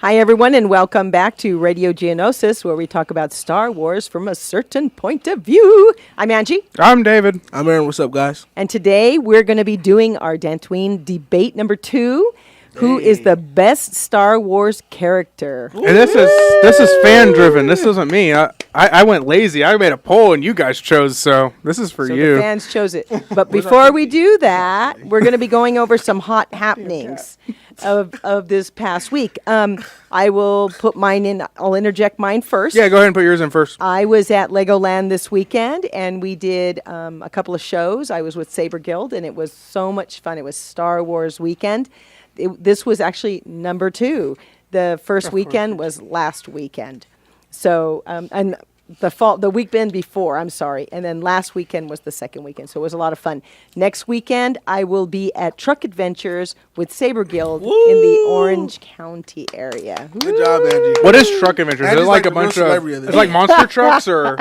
Hi, everyone, and welcome back to Radio Geonosis, where we talk about Star Wars from a certain point of view. I'm Angie. I'm David. I'm Aaron. What's up, guys? And today we're going to be doing our Dantooine debate number 2. Who is the best Star Wars character? And this is fan driven. This isn't me. I went lazy. I made a poll and you guys chose, so this is for you. The fans chose it. But before we do that, we're going to be going over some hot happenings of this past week. I will put mine in. I'll interject mine first. Yeah, go ahead and put yours in first. I was at Legoland this weekend, and we did a couple of shows. I was with Saber Guild, and it was so much fun. It was Star Wars weekend. This was actually number 2. The first weekend was last weekend. So, and the weekend before, I'm sorry. And then last weekend was the second weekend. So it was a lot of fun. Next weekend, I will be at Truck Adventures with Saber Guild in the Orange County area. Good job, Angie. What is Truck Adventures? Is it like a the bunch real of, celebrity of this. it's like monster trucks or,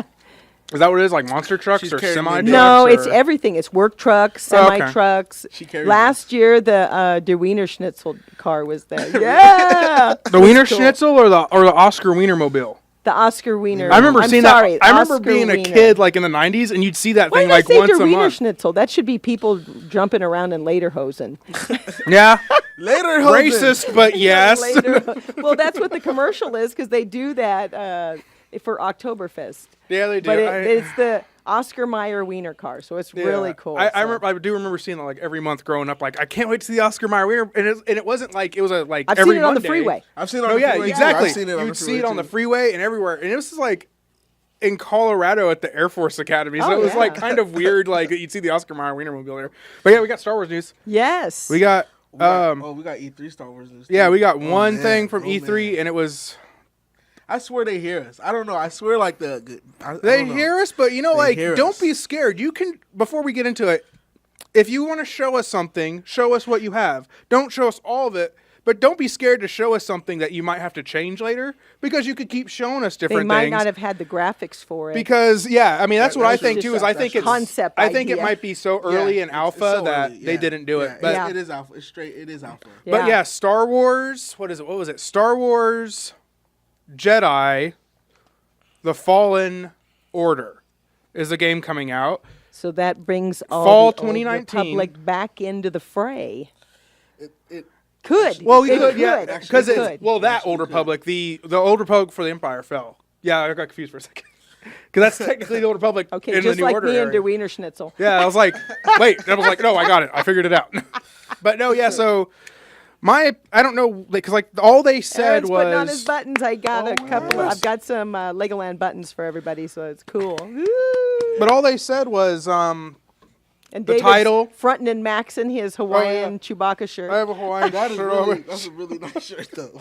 is that what it is? Like monster trucks She's or carrying me semi-trucks? No, or? it's everything. It's work trucks, semi-trucks. She carries Last year, the Wiener Schnitzel car was there. Yeah! The Wiener Schnitzel or the Oscar Wiener Mobile? The Oscar Wiener. I remember seeing sorry, that. I remember Oscar being Wiener. a kid like in the 90s and you'd see that Why thing did I like say once der a Wiener month. Schnitzel? That should be people jumping around in lederhosen. Yeah. Later, Racist, but yes. Well, that's what the commercial is because they do that for Oktoberfest. Yeah, they do. But it's the Oscar Mayer Wiener car, so it's really cool. I do remember seeing that like every month growing up. Like I can't wait to see the Oscar Mayer Wiener, and it wasn't like it was a like I've every seen it on the Monday. freeway. I've seen it on Oh the yeah, freeway. exactly. I've seen it on You'd the see freeway it on the too. freeway and everywhere, and it was just like in Colorado at the Air Force Academy. So Oh, it was yeah. like kind of weird, like that you'd see the Oscar Mayer Wiener mobile there. But yeah, we got Star Wars news. Yes. We got We got E3 Star Wars news. yeah, too. we got Oh, one man. thing from Oh, E3, man. and it was. I swear they hear us. I don't know. I swear like I They don't know. hear us, but you know, They like, hear don't us. be scared. You can, before we get into it, if you want to show us something, show us what you have. Don't show us all of it, but don't be scared to show us something that you might have to change later, because you could keep showing us they different might things. not have had the graphics for it. Because, yeah, I mean, that's what I That's think, just too, is I think a it's, concept I think it idea. might be so early in it's alpha so that early, they yeah. didn't do it. Yeah, But, Yeah. it is alpha. It's straight. It is alpha. but yeah, Star Wars, what is it? What was it? Star Wars Jedi, The Fallen Order is the game coming out. So that brings all Fall the Old 2019. Republic back into the fray. It Could. Well, It you could, could. yeah, It because could. that Old Republic, the Old Republic for the Empire fell. Yeah, I got confused for a second. Because that's technically the Old Republic Okay, in just the New like Order me and area. der Wiener Schnitzel. Yeah, I was like, wait. And I was like, no, I got it. I figured it out. But no, yeah, so I don't know, because like all they said Aaron's putting on his was, buttons. I got a couple. yes. I've got some Legoland buttons for everybody, so it's cool. Woo. but all they said was, And the David's title- fronting and maxing his Hawaiian Chewbacca shirt. I have a Hawaiian that is shirt really, over. that's a really nice shirt though.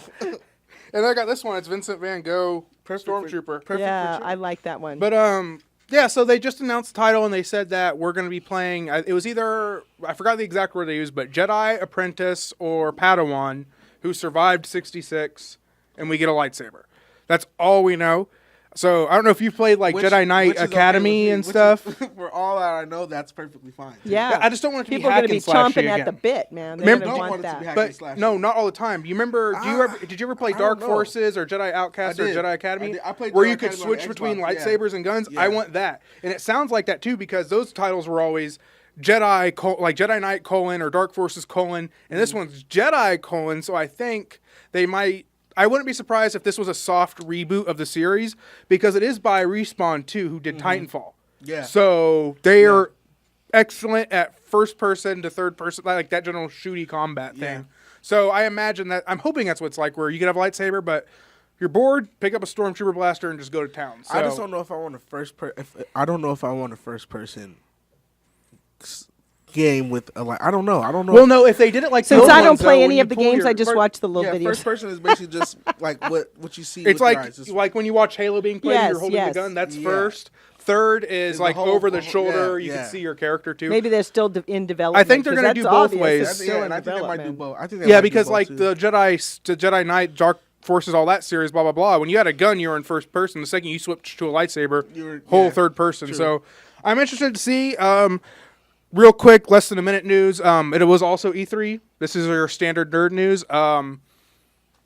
And I got this one. It's Vincent Van Gogh, Stormtrooper. Perfect for yeah, church. I like that one. But yeah, so they just announced the title and they said that we're going to be playing. It was either, I forgot the exact word they used, but Jedi Apprentice or Padawan who survived 66, and we get a lightsaber. That's all we know. So I don't know if you've played like Jedi Knight which is okay Academy with me, and which stuff. is- for all that I know, that's perfectly fine. yeah, I just don't want it to people be are hack going to be and slash chomping again. at the bit, man. They're Remember- going to Don't want want it to be that. hack- But slash no, it. not all the time. Do you remember? Did you ever play I Dark don't know. Forces or Jedi Outcast I or did. Jedi Academy? I did. I played where Jedi you could Academy on switch between Xbox, yeah. lightsabers and guns. Yeah. I want that, and it sounds like that too because those titles were always Jedi like Jedi Knight colon or Dark Forces colon, and this one's Jedi colon. So I think they might. I wouldn't be surprised if this was a soft reboot of the series because it is by Respawn too, who did Titanfall. Yeah. So they are excellent at first person to third person, like that general shooty combat thing. Yeah. So I imagine that, I'm hoping that's what it's like, where you can have a lightsaber, but you're bored, pick up a stormtrooper blaster and just go to town. So I just don't know if I want a I don't know if I want a first person game with a I don't know. Well, no, if they did it like Since those I don't ones, play though, any when of the you pull games, your- I just watch the little videos. First person is basically just like what you see. It's with your like eyes. It's- like when you watch Halo being played, and Yes, you're holding yes. the gun. That's Yeah. first. Third is Is the like whole- over the yeah, shoulder. You yeah. can see your character too. Maybe they're still in development. I think they're 'cause gonna do that's both obvious. ways. It's still in and I think they might do development. both. I think they Yeah, might do because both, like too. the Jedi Knight, Dark Forces, all that series, blah blah blah. When you had a gun, you were in first person. The second you switched to a lightsaber, whole third person. true. So I'm interested to see. Real quick, less than a minute news. It was also E3. This is your standard nerd news.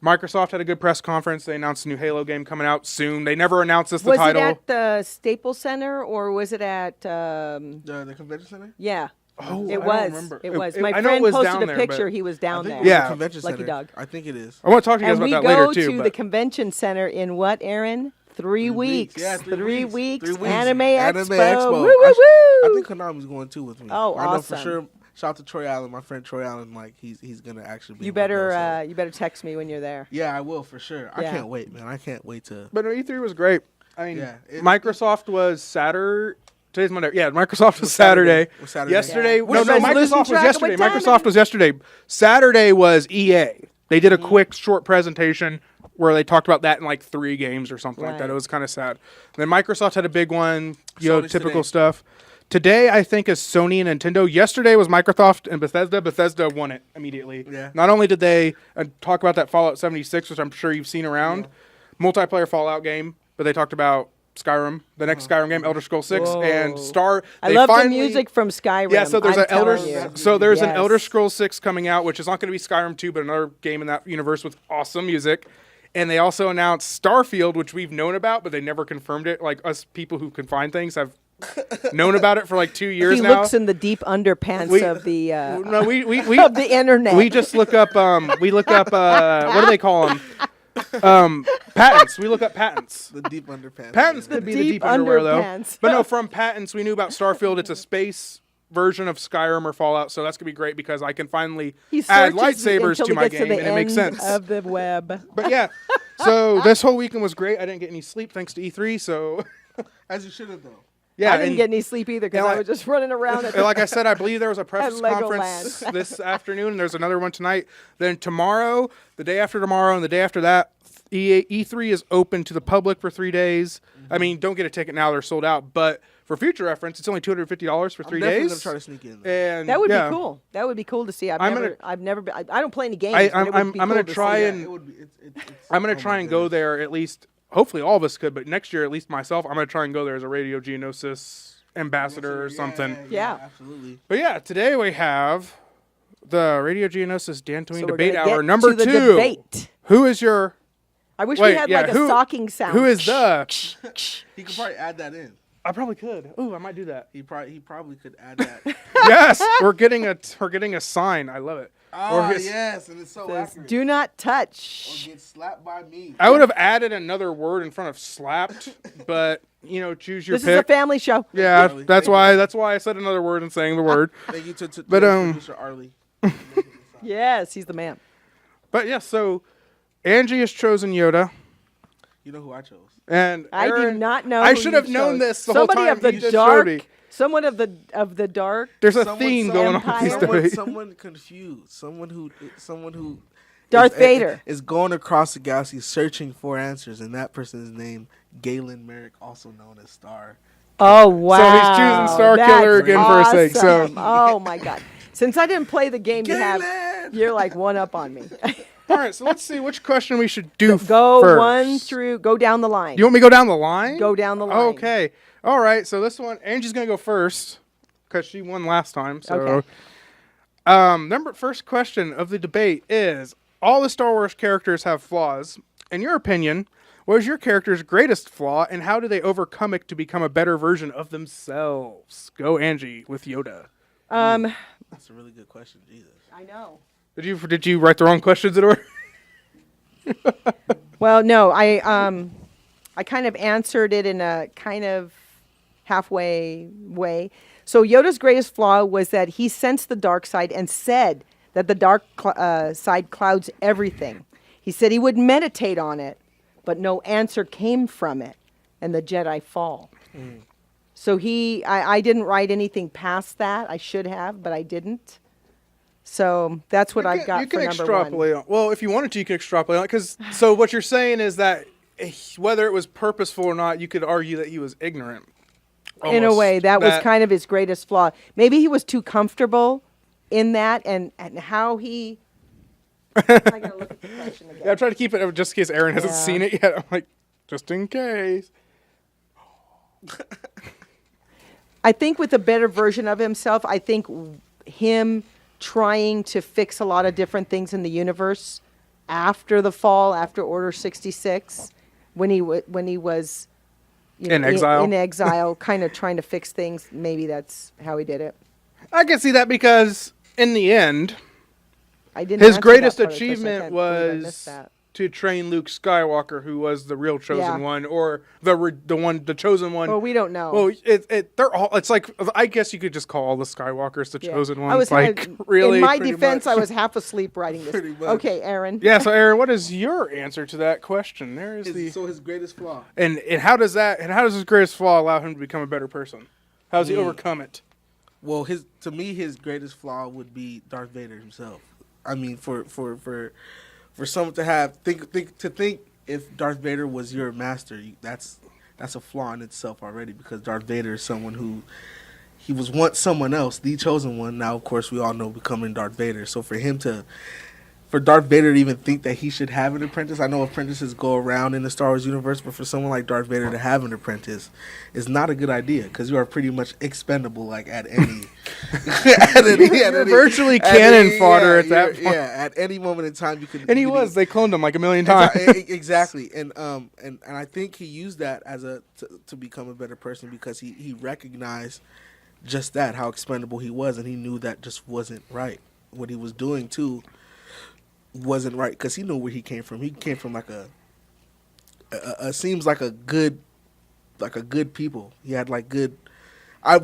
Microsoft had a good press conference. They announced a new Halo game coming out soon. They never announced this, the Was title. it at the Staples Center or was it at? The convention center. Yeah. Oh, It I don't was. remember. It was. It- My I know it friend was posted down a there, picture. but- He was I down think there. it was Yeah. the convention Lucky center. dog. I think it is. I want to talk to you guys And we about that later go too. to But the convention center in what, Aaron? 3 weeks. Yeah, 3 weeks. 3 weeks. Anime Anime Expo. Expo. Woo, woo, I woo. think Konami's going too with me. Oh, I know for awesome. sure. Shout out to Troy Allen, my friend Troy Allen. Like he's gonna actually be. You able to go, better so- you better text me when you're there. Yeah, I will for sure. I Yeah. can't wait, man. I can't wait to. but no, E3 was great. I mean, Yeah, Microsoft was Saturday. Today's Monday. Yeah, Microsoft was Saturday. Was Saturday. Yesterday, Yeah. no, We're no, supposed to lose Microsoft was track of yesterday. what time Microsoft it was yesterday. Saturday was EA. They did a Mm-hmm. quick, short presentation where they talked about that in like 3 games or something like that. Right. It was kind of sad. Then Microsoft had a big one. Sony's Typical today. stuff. Today, I think, is Sony and Nintendo. Yesterday was Microsoft and Bethesda. Bethesda won it immediately. Yeah. Not only did they talk about that Fallout 76, which I'm sure you've seen around, multiplayer Fallout game, but they talked about Skyrim, the next Skyrim game, Elder Scrolls 6, and Whoa. Star. I they love the finally- music from Skyrim. Yeah, so there's I'm an Elder. telling you. So there's an Yes. Elder Scrolls 6 coming out, which is not going to be Skyrim 2, but another game in that universe with awesome music. And they also announced Starfield, which we've known about, but they never confirmed it. Like us people who can find things have known about it for like 2 years He now. looks in the deep underpants We- of the No, we of the internet. we just look up what do they call them? Patents. We look up patents. The deep underpants. Patents Yeah. could be the deep deep underwear underpants. though. But no, from patents we knew about Starfield. It's a space version of Skyrim or Fallout, so that's gonna be great because I can finally He add searches lightsabers until to he my gets game, the and it makes end sense. of the web. But yeah, so this whole weekend was great. I didn't get any sleep thanks to E3. So As you should have though. yeah, I didn't and- get any sleep either because and I like- was just running around. At and like I said, I believe there was a press At Legoland. conference this afternoon, and there's another one tonight. Then tomorrow, the day after tomorrow, and the day after that, E3 is open to the public for 3 days. I mean, don't get a ticket now; they're sold out. But for future reference, it's only $250 for 3 I'm definitely days. gonna try to sneak in. Though. And that would yeah, be cool. That would be cool to see. I'm gonna- I've never been. I don't play any games. I'm but it would be gonna cool to try see. and- It would be. It's, I'm gonna oh try my and go goodness. there at least. Hopefully, all of us could, but next year, at least myself, I'm gonna try and go there as a Radio Geonosis ambassador or something. Yeah. Absolutely. But yeah, today we have the Radio Geonosis Dantooine So we're debate gonna hour get number to the 2. debate. Who is your? I wish Wait, we had yeah, like who- a socking sound. Who is the? He could probably add that in. I probably could. Ooh, I might do that. He probably could add that. Yes, we're getting a sign. I love it. Oh his- yes, and it's so Says, accurate. do not Or touch. get slapped by me. I would have added another word in front of slapped, but choose your This is a pick. family show. Yeah, Thank you. that's why I said another word and saying the word. Thank you to But, producer Arlie. Yes, he's the man. But yeah, so Angie has chosen Yoda, You know who I chose? and I do Aaron- not know. I who should you have known chose. this the Somebody whole time. of the You just dark. showed me. Someone of the dark. There's a Someone- theme some going on with empire. these Someone, debates. someone confused. Someone who. Darth is- Vader. is going across the galaxy searching for answers, and that person is named Galen Merrick, also known as Star. Oh wow! he's choosing Star Killer That's again for a sake, so- awesome. Oh my god! Since I didn't play the game, Galen! you're like one up on me. All right, so let's see which question we should do Go first. one through. Go down the line. You want me to go down the line? Go down the line. Okay. All right. So this one, Angie's gonna go first because she won last time. So, Okay. first question of the debate is: all the Star Wars characters have flaws. In your opinion, what is your character's greatest flaw, and how do they overcome it to become a better version of themselves? Go, Angie, with Yoda. That's a really good question. Jesus. I know. Did you write the wrong questions in order? Well, no, I kind of answered it in a kind of halfway way. So Yoda's greatest flaw was that he sensed the dark side and said that the dark side clouds everything. He said he would meditate on it, but no answer came from it, and the Jedi fall. So I didn't write anything past that. I should have, but I didn't. So that's what I've got You can for number extrapolate on. Well, if you wanted to, you can extrapolate on. Because so what you're saying is that whether it was purposeful or not, you could argue that he was ignorant. In a almost. way, that was kind of his greatest flaw. Maybe he was too comfortable in that, and how he. I gotta look at the question again. Yeah, I'm trying to keep it just in case Aaron hasn't Yeah. seen it yet. I'm like, just in case. I think with a better version of himself, I think him trying to fix a lot of different things in the universe after the fall, after Order 66, when he was In exile. in exile, kind of trying to fix things. Maybe that's how he did it. I can see that because in the end, I didn't. his answer greatest that part of the question. I achievement can't believe I missed was that. to train Luke Skywalker, who was the real chosen Yeah. one, or the chosen one. Well, we don't know. Well, they're all. It's like, I guess you could just call all the Skywalkers the Yeah. chosen ones. I was like really. in my pretty defense. much. I was half asleep writing this. Pretty much. Okay, Aaron. Yeah. So, Aaron, what is your answer to that question? There is his greatest flaw. and how does his greatest flaw allow him to become a better person? How does he overcome it? Well, to me, his greatest flaw would be Darth Vader himself. I mean, for someone to think if Darth Vader was your master, that's a flaw in itself already, because Darth Vader is someone who he was once someone else, the chosen one. Now, of course, we all know becoming Darth Vader. So for Darth Vader to even think that he should have an apprentice, I know apprentices go around in the Star Wars universe, but for someone like Darth Vader to have an apprentice is not a good idea, because you are pretty much expendable, like at any, You're virtually cannon fodder at that point. Yeah, at any moment in time you could. And he was. They cloned him like a million times. Exactly, and I think he used that as to become a better person, because he recognized just that, how expendable he was, and he knew that just wasn't right. What he was doing too wasn't right, because he knew where he came from. He came from like seems like a good people. He had like good.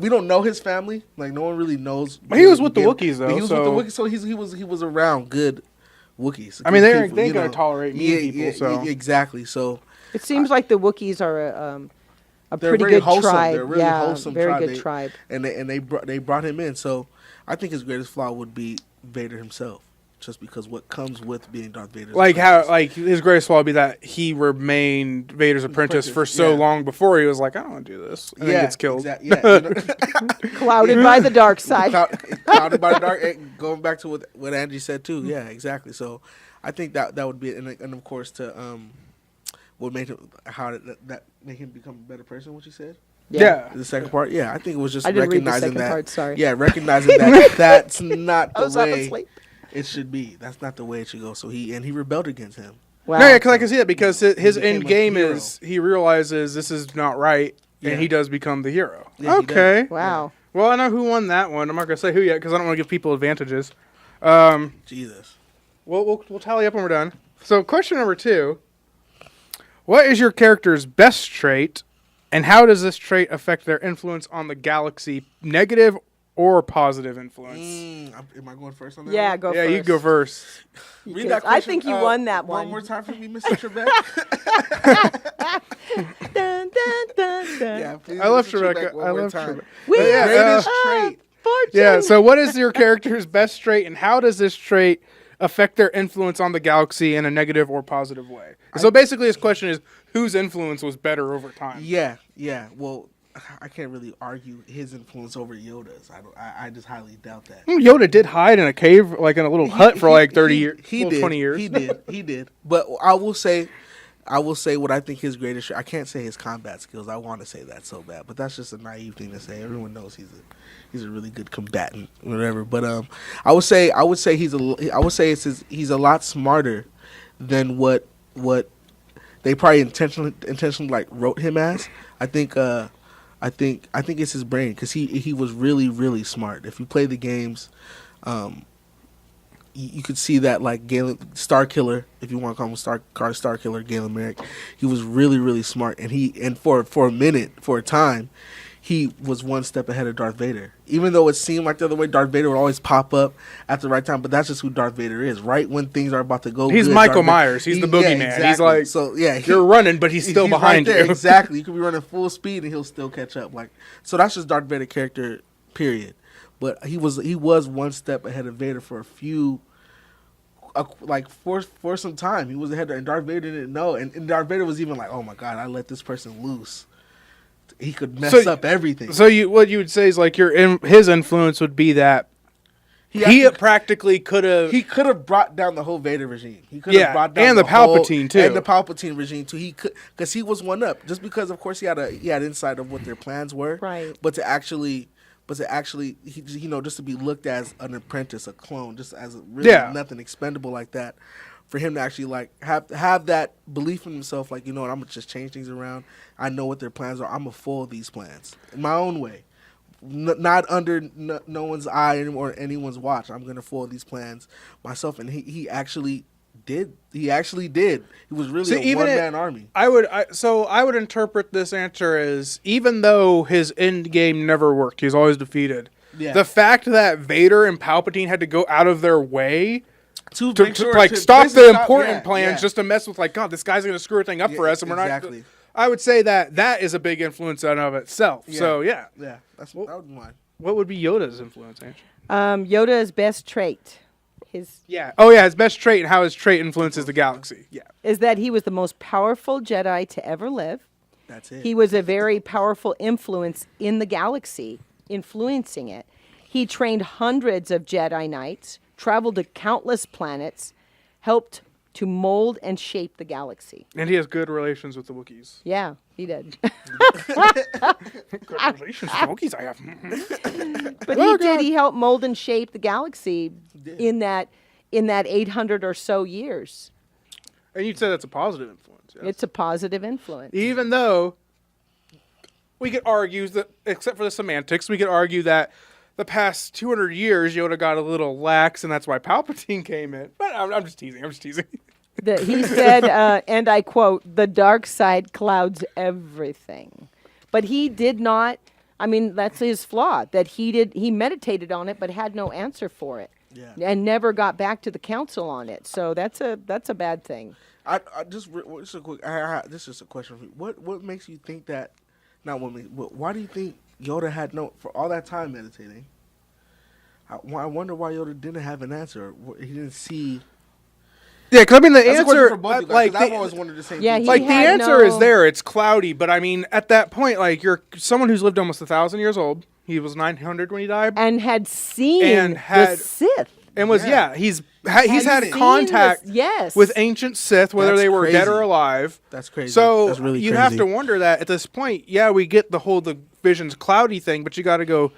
We don't know his family. Like, no one really knows. But he was with the Wookiees, though. But he was with the Wookiees, so he was around good Wookiees. I mean, good they people, gotta tolerate mean people. So exactly. So It seems like the Wookiees are a they're pretty very good wholesome. tribe. They're a really yeah, wholesome very tribe. good tribe. And they brought him in. So I think his greatest flaw would be Vader himself, just because what comes with being Darth Vader. like his greatest flaw would be that he remained Vader's apprentice for so long before he was like, I don't want to do this, and then gets killed. Exactly. Yeah, Clouded by the dark side. Clouded by the dark. Going back to what Angie said too. Yeah, exactly. So I think that would be, and of course to what made him that made him become a better person. What you said. Yeah. The second part, yeah, I think it was just I didn't read the recognizing second that. part, sorry. Yeah, recognizing that that's not I was the half way asleep. it should be. That's not the way it should go. So he rebelled against him. Wow. No, yeah, because I can see that, because his became end a game hero. is he realizes this is not right, Yeah. and he does become the hero. Yeah, he Okay. Wow. Well, I know who won that one. I'm not gonna say who yet because I don't want to give people advantages. Jesus. We'll tally up when we're done. So, question number 2: what is your character's best trait, and how does this trait affect their influence on the galaxy? Negative or positive influence? Am I going first on that? Yeah, one? go Yeah, first. you go first. Read that I question, think you won that one. One more time for me, Mr. Trebek. Dun, dun, dun, dun. Yeah, please. I love Mr. Trebek. One I more love time. Trebek. We Yeah, Greatest trait. Fortune. Yeah, so what is your character's best trait, and how does this trait affect their influence on the galaxy in a negative or positive way? So basically his question is, whose influence was better over time? Yeah. Well, I can't really argue his influence over Yoda's. I just highly doubt that. Yoda did hide in a cave, like in a little hut for like 30 years. He did. 20 years. He did. But I will say what I think his greatest. I can't say his combat skills. I want to say that so bad, but that's just a naive thing to say. Everyone knows he's a really good combatant, whatever. But I would say he's a lot smarter than what they probably intentionally like wrote him as. I think it's his brain, because he was really, really smart. If you play the games, you could see that, like Galen Starkiller, if you want to call him Starkiller, Galen Merrick, he was really, really smart, and for a time, he was one step ahead of Darth Vader. Even though it seemed like the other way, Darth Vader would always pop up at the right time, but that's just who Darth Vader is. Right when things are about to go He's good, Michael Darth Myers. He's the boogeyman. Yeah, exactly. He's like, so yeah, you're running, but he's still he's behind right there. you. Exactly. You could be running full speed and he'll still catch up. Like, so that's just Darth Vader character, period. But he was one step ahead of Vader for a few, for some time. He was ahead, and Darth Vader didn't know. And Darth Vader was even like, oh my God, I let this person loose. He could mess up everything. So what you would say is like his influence would be that he practically could have. He could have brought down the whole Vader regime. He could have brought down and the Palpatine too. And the Palpatine regime too. He could, because he was one up. Just because, of course, he had insight of what their plans were. Right. But to actually, just to be looked as an apprentice, a clone, just as really nothing expendable like that, for him to actually like have that belief in himself. Like, you know what, I'm gonna just change things around. I know what their plans are. I'm gonna follow these plans in my own way, not under no one's eye or anyone's watch. I'm gonna follow these plans myself, and he actually did. He actually did. He was really a one-man army. I would interpret this answer as, even though his end game never worked, he was always defeated. Yeah. The fact that Vader and Palpatine had to go out of their way to stop the important plans just to mess with, like, God, this guy's going to screw everything up for us, and we're not. I would say that is a big influence in and of itself. Yeah. So yeah, that would be mine. What would be Yoda's influence, Angie? Yoda's best trait, his best trait and how his trait influences the galaxy. Yeah, is that he was the most powerful Jedi to ever live. That's it. He was a very powerful influence in the galaxy, influencing it. He trained hundreds of Jedi Knights, traveled to countless planets, helped to mold and shape the galaxy. And he has good relations with the Wookiees. Yeah, he did. Good relations with the Wookiees I have. But he did. He helped mold and shape the galaxy in that 800 or so years. And you'd say that's a positive influence. Yes? It's a positive influence. Even though we could argue that, except for the semantics, we could argue that the past 200 years, Yoda got a little lax, and that's why Palpatine came in. But I'm just teasing. He said, and I quote, "The dark side clouds everything." But he did not, I mean, that's his flaw, that he meditated on it, but had no answer for it. Yeah. And never got back to the council on it. So that's a bad thing. This is a question for you. What makes you think that, why do you think Yoda had for all that time meditating? I wonder why Yoda didn't have an answer. He didn't see. Yeah, because I mean, the That's answer, for both of you guys, 'cause I've always wondered the same Yeah, thing. he like, the had answer is no- there. It's cloudy, but I mean, at that point, like, you're someone who's lived almost 1,000 years old. He was 900 when he died, And had seen And the had- Sith. and was he's had seen contact yes. with ancient Sith, whether That's they were dead crazy. or alive. That's crazy. So That's really you crazy. have to wonder that at this point. Yeah, we get the vision's cloudy thing, but you got to go.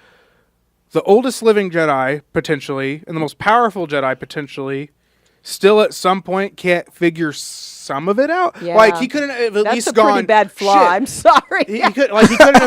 The oldest living Jedi potentially, and the most powerful Jedi potentially, still at some point can't figure some of it out. Yeah. Like, he couldn't have at That's least a gone. pretty bad flaw. "Shit." I'm sorry. He couldn't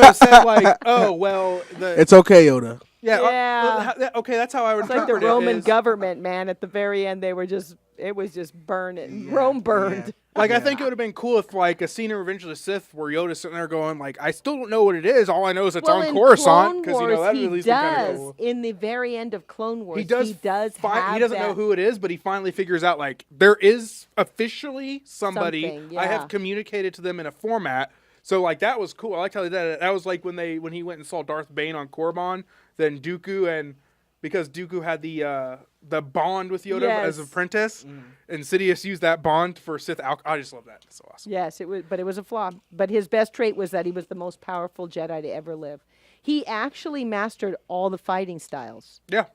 have said, like, "Oh well, It's okay, Yoda. Yeah. okay, that's how I would It's like the interpret it Roman is- government, man. At the very end, it was just burning. Rome burned. Like, I think it would have been cool if, like, a scene in Revenge of the Sith where Yoda's sitting there going, like, I still don't know what it is. All I know is it's on in Coruscant. Clone Wars, that he at least kind of does. cool. In the very end of Clone Wars, He does. He doesn't know who it is, but he finally figures out, like, there is officially somebody. Something, I yeah. have communicated to them in a format. So, like, that was cool. I liked how they did that. That was like when he went and saw Darth Bane on Korriban, then Dooku, and because Dooku had the bond with Yoda as an apprentice, and Sidious used that bond for Sith alchemy. I just love that. It's so awesome. Yes, it was a flaw. But his best trait was that he was the most powerful Jedi to ever live. He actually mastered all the fighting styles. Yeah.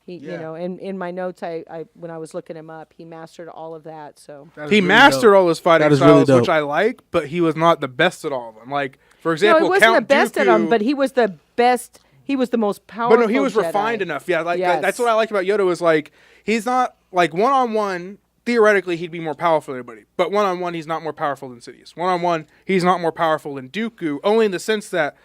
You know, in my notes, I when I was looking him up, he mastered all of that. So He mastered all those fighting That is really styles, dope. which I like, but he was not the best at all of them. Like, for no, example, he wasn't Count the best Dooku, at them, but he was the best. He was the most powerful. But no, he was Jedi. refined enough. Yeah, like Yes. that's what I liked about Yoda was, like, he's not like one-on-one. Theoretically, he'd be more powerful than everybody, but one-on-one, he's not more powerful than Sidious. One-on-one, he's not more powerful than Dooku, only in the sense that,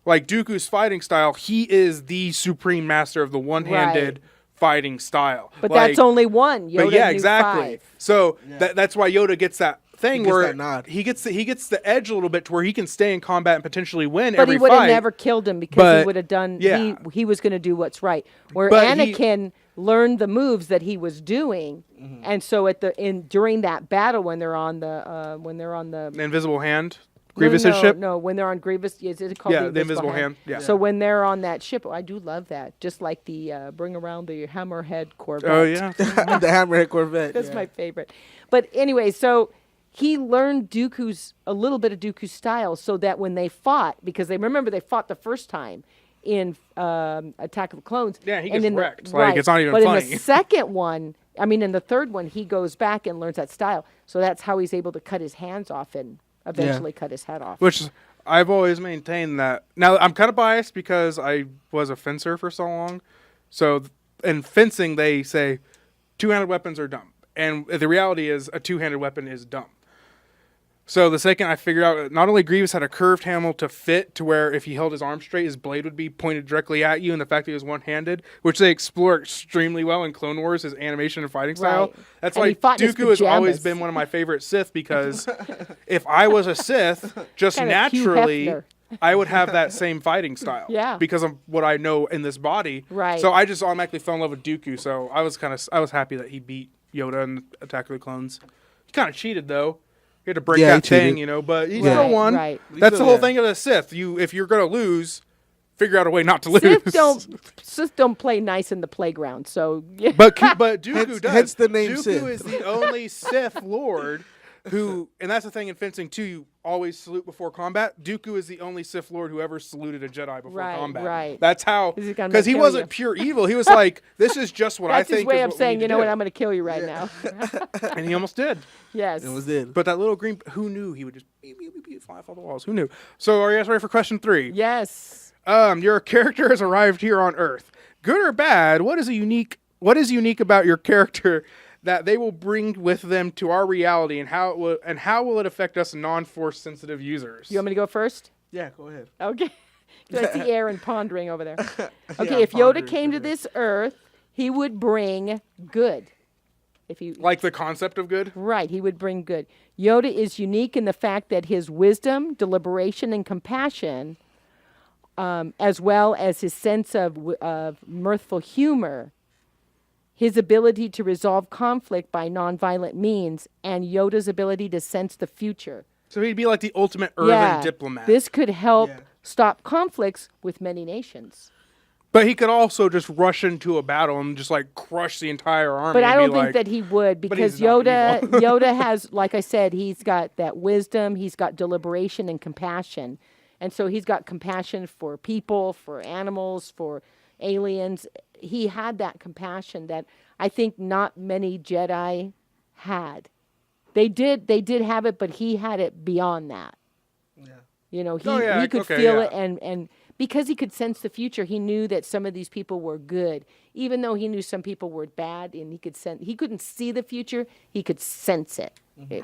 like, Dooku's fighting style, he is the supreme master of the one-handed fighting style. But Like, that's only one. Yoda but yeah, knew exactly. 5. So that's why Yoda gets that thing He gets where that nod. he gets the edge a little bit to where he can stay in combat and potentially win But every he would have fight. never killed him because But- he would have done. yeah. He was going to do what's right. Where But he- Anakin learned the moves that he was doing, and so during that battle when they're on the The invisible hand, Grievous's ship. No, when they're on Grievous, is it called Yeah, the invisible hand, yeah. So when they're on that ship, I do love that. Just like the bring around the Hammerhead Corvette. Oh yeah. the Hammerhead Corvette. That's my favorite. But anyway, so he learned a little bit of Dooku's style so that when they fought, because they fought the first time in Attack of the Clones. Yeah, he and gets in wrecked. Like, it's not even but funny. in the second one, in the third one, he goes back and learns that style. So that's how he's able to cut his hands off and eventually cut his head off. Which I've always maintained that. Now, I'm kind of biased because I was a fencer for so long. So in fencing, they say two-handed weapons are dumb. And the reality is a two-handed weapon is dumb. So the second I figured out, not only Grievous had a curved handle to fit to where if he held his arm straight, his blade would be pointed directly at you, and the fact that he was one-handed, which they explore extremely well in Clone Wars, his animation and fighting style. Right. That's And why he fought in his Dooku has always pajamas. been one of my favorite Sith, because if I was a Sith, just Kind of Hugh naturally, Hefner. I would have that same fighting style. Yeah. Because of what I know in this body. Right. So I just automatically fell in love with Dooku, so I was happy that he beat Yoda in Attack of the Clones. He kind of cheated, though. He had to break Yeah, he that thing, cheated. but he Right, still won. right. That's the whole Yeah. thing of the Sith. If you're going to lose, figure out a way not to lose. Sith don't play nice in the playground. So yeah. But Dooku does. hence the name Dooku Sith. is the only Sith Lord who, and that's the thing in fencing too, you always salute before combat. Dooku is the only Sith Lord who ever saluted a Jedi before Right, combat. right. That's how, Is he gonna because he kill wasn't you? pure evil. He was like, this is just what I That's think his way is of what we saying, need you to know what, do. I'm going to kill you right now. And he almost did. Yes. It was it. But that little green, who knew he would just beep, beep, beep, beep, fly off all the walls? Who knew? So are you guys ready for question 3? Yes. Your character has arrived here on Earth. Good or bad, what is unique about your character that they will bring with them to our reality, and how will it affect us non-force sensitive users? You want me to go first? Yeah, go ahead. Okay. 'Cause I see Aaron pondering over there. Okay, Yeah, if Yoda pondering came to over this Earth, he would bring good. If you Like the concept of good? Right, he would bring good. Yoda is unique in the fact that his wisdom, deliberation, and compassion, as well as his sense of mirthful humor, his ability to resolve conflict by nonviolent means, and Yoda's ability to sense the future. So he'd be like the ultimate earthen diplomat. This could help Yeah. stop conflicts with many nations. But he could also just rush into a battle and just like crush the entire army. But I and don't be think like, that he would, But because he's not Yoda evil. Yoda has, like I said, he's got that wisdom, he's got deliberation and compassion. And so he's got compassion for people, for animals, for aliens. He had that compassion that I think not many Jedi had. They did have it, but he had it beyond that. Yeah. You know, he Oh, yeah, he could okay, feel yeah. it, and because he could sense the future, he knew that some of these people were good, even though he knew some people were bad, and he couldn't see the future, he could sense it.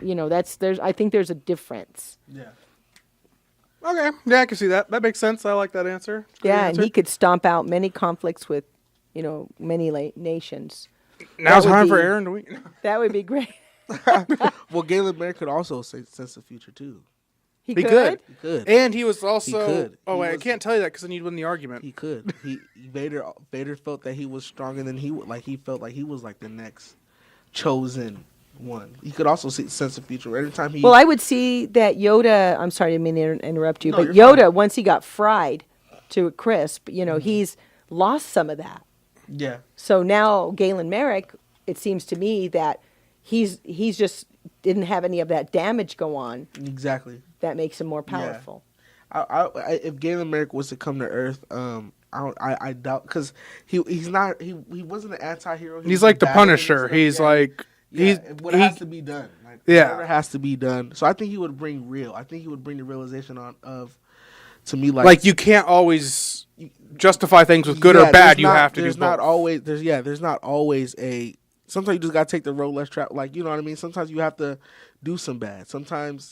You know, I think there's a difference. Yeah. okay, yeah, I can see that. That makes sense. I like that answer. It's a good Yeah, answer. and he could stomp out many conflicts with, many nations. Now's that would time for be- Aaron to win. That would be great. Well, Galen Merrick could also sense the future too. He He could. could. He could. And he was also. could. Oh, He wait, I was- can't tell you that because then you'd win the argument. He could. Vader felt that he was stronger than he would. Like he felt like he was like the next chosen one. He could also sense the future. Every time he. Well, I would see that Yoda. I'm sorry, I didn't mean to interrupt you, No, but you're Yoda, fine. once he got fried to a crisp, he's lost some of that. Yeah. So now Galen Merrick, it seems to me that he's just didn't have any of that damage go on Exactly. that makes him more powerful. If Galen Merrick was to come to Earth, I doubt because he wasn't an anti-hero. He's like the Punisher. He's like. What has to be done. Like, Yeah. whatever has to be done. So I think he would bring real. I think he would bring the realization to me Like you can't always justify things with good Yeah, or bad. there's You not- have to do There's both. not always. There's not always a. Sometimes you just gotta take the road less traveled. Like you know what I mean. Sometimes you have to do some bad. Sometimes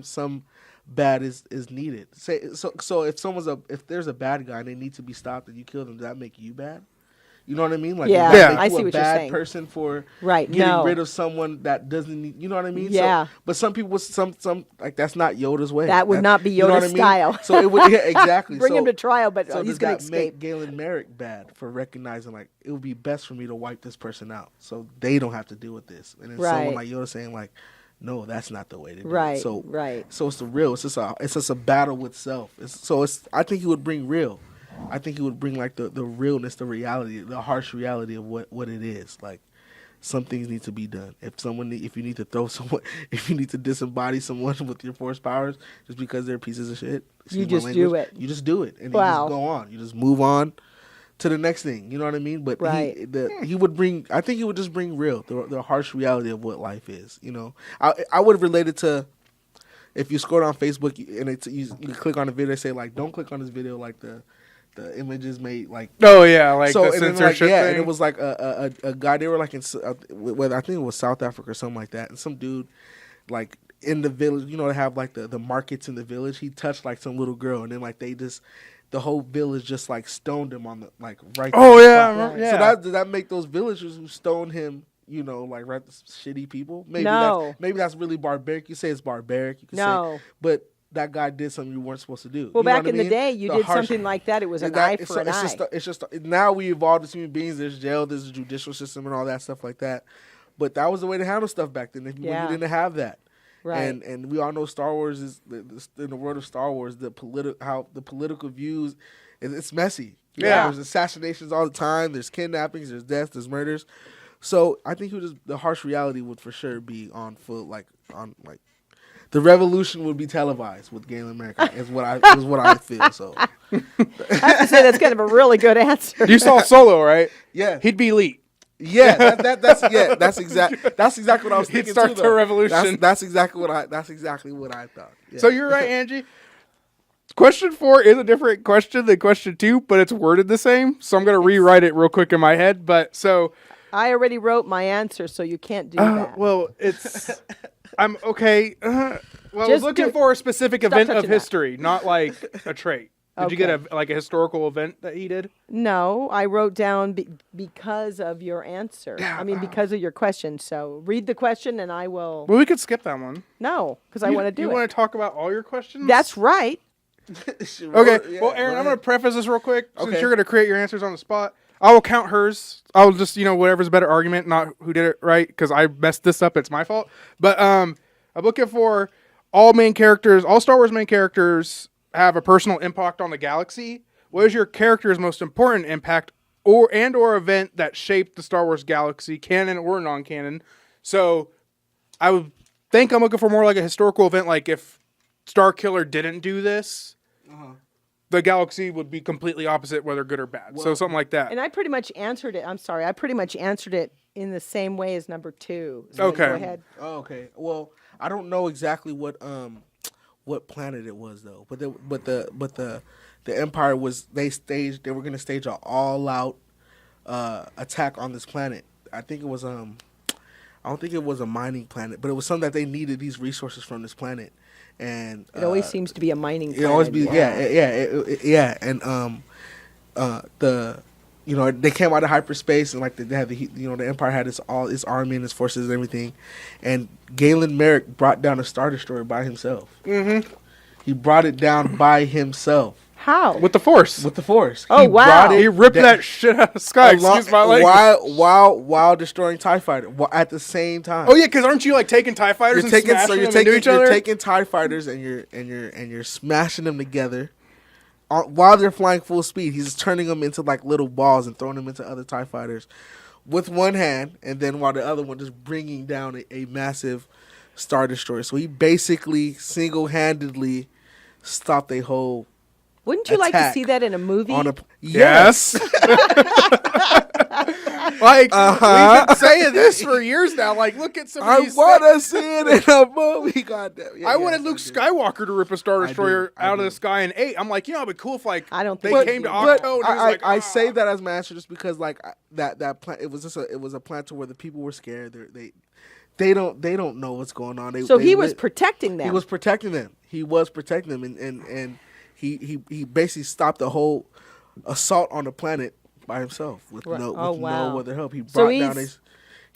some bad is needed. So if there's a bad guy and they need to be stopped and you kill them, does that make you bad? You know what I mean? Like Yeah, does that Yeah. make I you see a what you're bad saying. person for Right, getting no. rid of someone that doesn't need. You know what I mean? Yeah. So, but some people, some like that's not Yoda's way. That would not be you know what Yoda's I mean? style. So it would exactly Bring so, him to trial, but so he's does going to that make escape. Galen Merrick bad for recognizing like it would be best for me to wipe this person out so they don't have to deal with this? And then someone Right. like Yoda saying like, no, that's not the way to do Right, it. So right. So it's the real. It's just a battle with self. I think he would bring real. I think he would bring like the realness, the reality, the harsh reality of what it is. Like some things need to be done. If you need to throw someone, if you need to disembody someone with your force powers just because they're pieces of shit, excuse my just do language, it. You just do it, and Wow. you just go on. You just move on to the next thing. You know what I mean? But Right. he would bring. I think he would just bring real, the harsh reality of what life is. You know, I would relate it to. If you scroll on Facebook and you click on a video, they say like, don't click on this video like the the images made like. Oh yeah, like So the and then, like, censorship yeah, thing. and it was like a guy. They were like I think it was South Africa or something like that, and some dude like in the village. You know, they have like the markets in the village. He touched like some little girl, and then like the whole village just like stoned him on the like right. Oh there yeah, on the spot. yeah. So does that make those villagers who stoned him? You know, like right, shitty people. No. Maybe that's really barbaric. You say it's barbaric. You can No. say, but that guy did something you weren't supposed to do. Well, You know back what I in the mean? day, you The did harsh- something like that. It was an that- eye for an eye. It's just now we evolved as human beings. There's jail, there's a judicial system, and all that stuff like that. But that was the way to handle stuff back then. When Yeah. you didn't have that, Right. And we all know Star Wars is in the world of Star Wars, how the political views, it's messy. Yeah. There's assassinations all the time. There's kidnappings. There's deaths. There's murders. So I think the harsh reality would for sure be on full the revolution would be televised with Galen America is what I feel. So I have to say that's kind of a really good answer. You saw Solo, right? yeah, He'd be elite. yeah, that's exactly what I was He'd thinking start too. the Though. revolution. That's exactly what I thought. Yeah. So you're right, Angie. Question 4 is a different question than question 2, but it's worded the same. So I'm gonna rewrite it real quick in my head. But so, I already wrote my answer, so you can't do that. well, it's I'm okay. Well, I was Just looking do- for a specific Stop event of touching that. history, not like a trait. Did you get Okay. a historical event that he did? No, I wrote down because of your answer. Yeah, I mean, because of your question. So read the question, and I will. Well, we could skip that one. No, because I want to do You it. want to talk about all your questions? That's right. Okay. Yeah, Well, Aaron, go I'm going to ahead. preface this real quick. Since Okay. you're going to create your answers on the spot, I will count hers. I'll just, whatever's a better argument, not who did it right, because I messed this up. It's my fault. But I'm looking for all Star Wars main characters have a personal impact on the galaxy. What is your character's most important impact or event that shaped the Star Wars galaxy, canon or non-canon? So I would think I'm looking for more like a historical event, like if Starkiller didn't do this, the galaxy would be completely opposite, whether good or bad. So something like that. And I pretty much answered it. I'm sorry. I pretty much answered it in the same way as number 2. So Okay. Go ahead. Oh, okay. Well, I don't know exactly what planet it was though, but the Empire was they were going to stage an all out attack on this planet. I think it was I don't think it was a mining planet, but it was something that they needed these resources from this planet, and It always seems to be a mining it planet. always be and they came out of hyperspace and like they had the Empire had all its army and its forces and everything, and Galen Merrick brought down a Star Destroyer by himself. Mm-hmm. He brought it down by himself How? With the Force. with the Force. Oh, He wow. brought it He ripped that shit out of the sky. Excuse my language. while destroying TIE Fighter at the same time. Oh yeah, because aren't you like taking TIE fighters and smashing them into each other? You're taking TIE Fighters and you're smashing them together while they're flying full speed. He's turning them into like little balls and throwing them into other TIE Fighters with one hand, and then while the other one just bringing down a massive Star Destroyer. So he basically single-handedly stopped a whole Wouldn't you like to attack see that in a movie? on a Yes. Like we've been saying this for years now. Like, look at some of I these. want to see it in a movie. Goddamn! Yeah, I wanted yes, Luke do. Skywalker to rip a Star I do, Destroyer I out of do. the sky in 8. I'm like, it'd be cool if like I don't they think came to but Octo and he was like, I say that as my answer just because like that plan it was a plan to where the people were scared. They don't know what's going on. So he was protecting them. He was protecting them. And he basically stopped the whole assault on the planet by himself with Right. no Oh, with wow. no other help. He So brought he's- down his.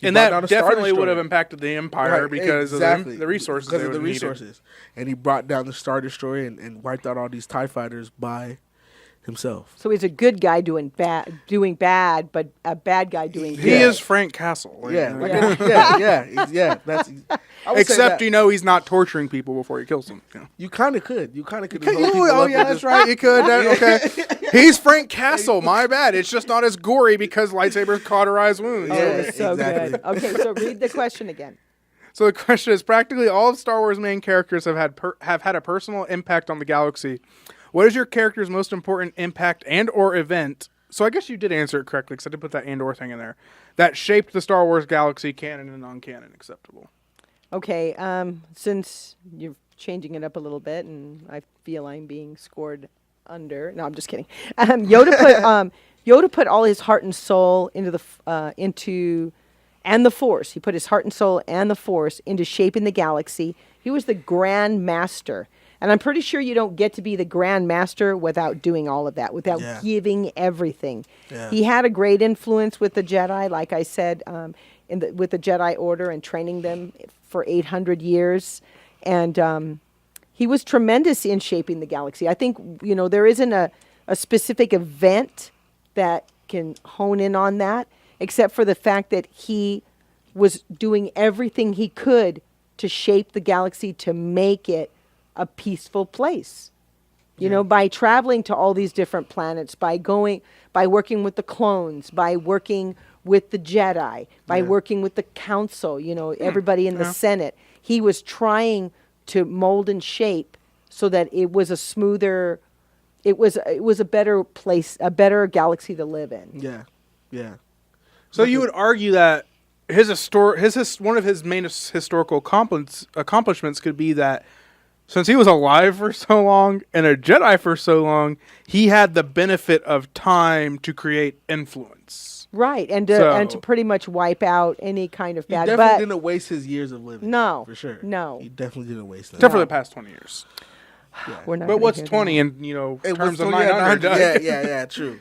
and that definitely would have impacted the Empire Right, because exactly. of the resources. Because they of the would've needed. resources. And he brought down the Star Destroyer and wiped out all these TIE Fighters by himself. So he's a good guy doing bad, but a bad guy doing good. He is Frank Castle. Like, Yeah, like- yeah. That's I would say Except that. he's not torturing people before he kills them. You know? You kind of could. You kind of could. Oh yeah, that's right. You could. Okay. He's Frank Castle. My bad. It's just not as gory because lightsabers cauterize wounds. Oh, Yeah, it was so exactly. good. Okay, so read the question again. So the question is: practically all of Star Wars main characters have had a personal impact on the galaxy. What is your character's most important impact and/or event? So I guess you did answer it correctly because I did put that and/or thing in there. That shaped the Star Wars galaxy, canon and non-canon, acceptable. Okay, since you're changing it up a little bit, and I feel I'm being scored under. No, I'm just kidding. Yoda put all his heart and soul into and the Force. He put his heart and soul and the Force into shaping the galaxy. He was the Grand Master. And I'm pretty sure you don't get to be the Grand Master without doing all of that, without giving everything. Yeah. He had a great influence with the Jedi, like I said, with the Jedi Order and training them for 800 years. And he was tremendous in shaping the galaxy. I think, there isn't a specific event that can hone in on that, except for the fact that he was doing everything he could to shape the galaxy to make it a peaceful place. By traveling to all these different planets, by working with the clones, by working with the Jedi, by working with the council, everybody in the Senate. He was trying to mold and shape so that it was a smoother, it was a better place, a better galaxy to live in. Yeah. Yeah. So you would argue that one of his main historical accomplishments could be that since he was alive for so long and a Jedi for so long, he had the benefit of time to create influence. Right, and to pretty much wipe out any kind of bad. He definitely didn't waste his years of living. No, for sure. No, he definitely didn't waste them. Except for the past 20 years. Yeah. We're not. But what's 20 in terms of 900? Yeah. True.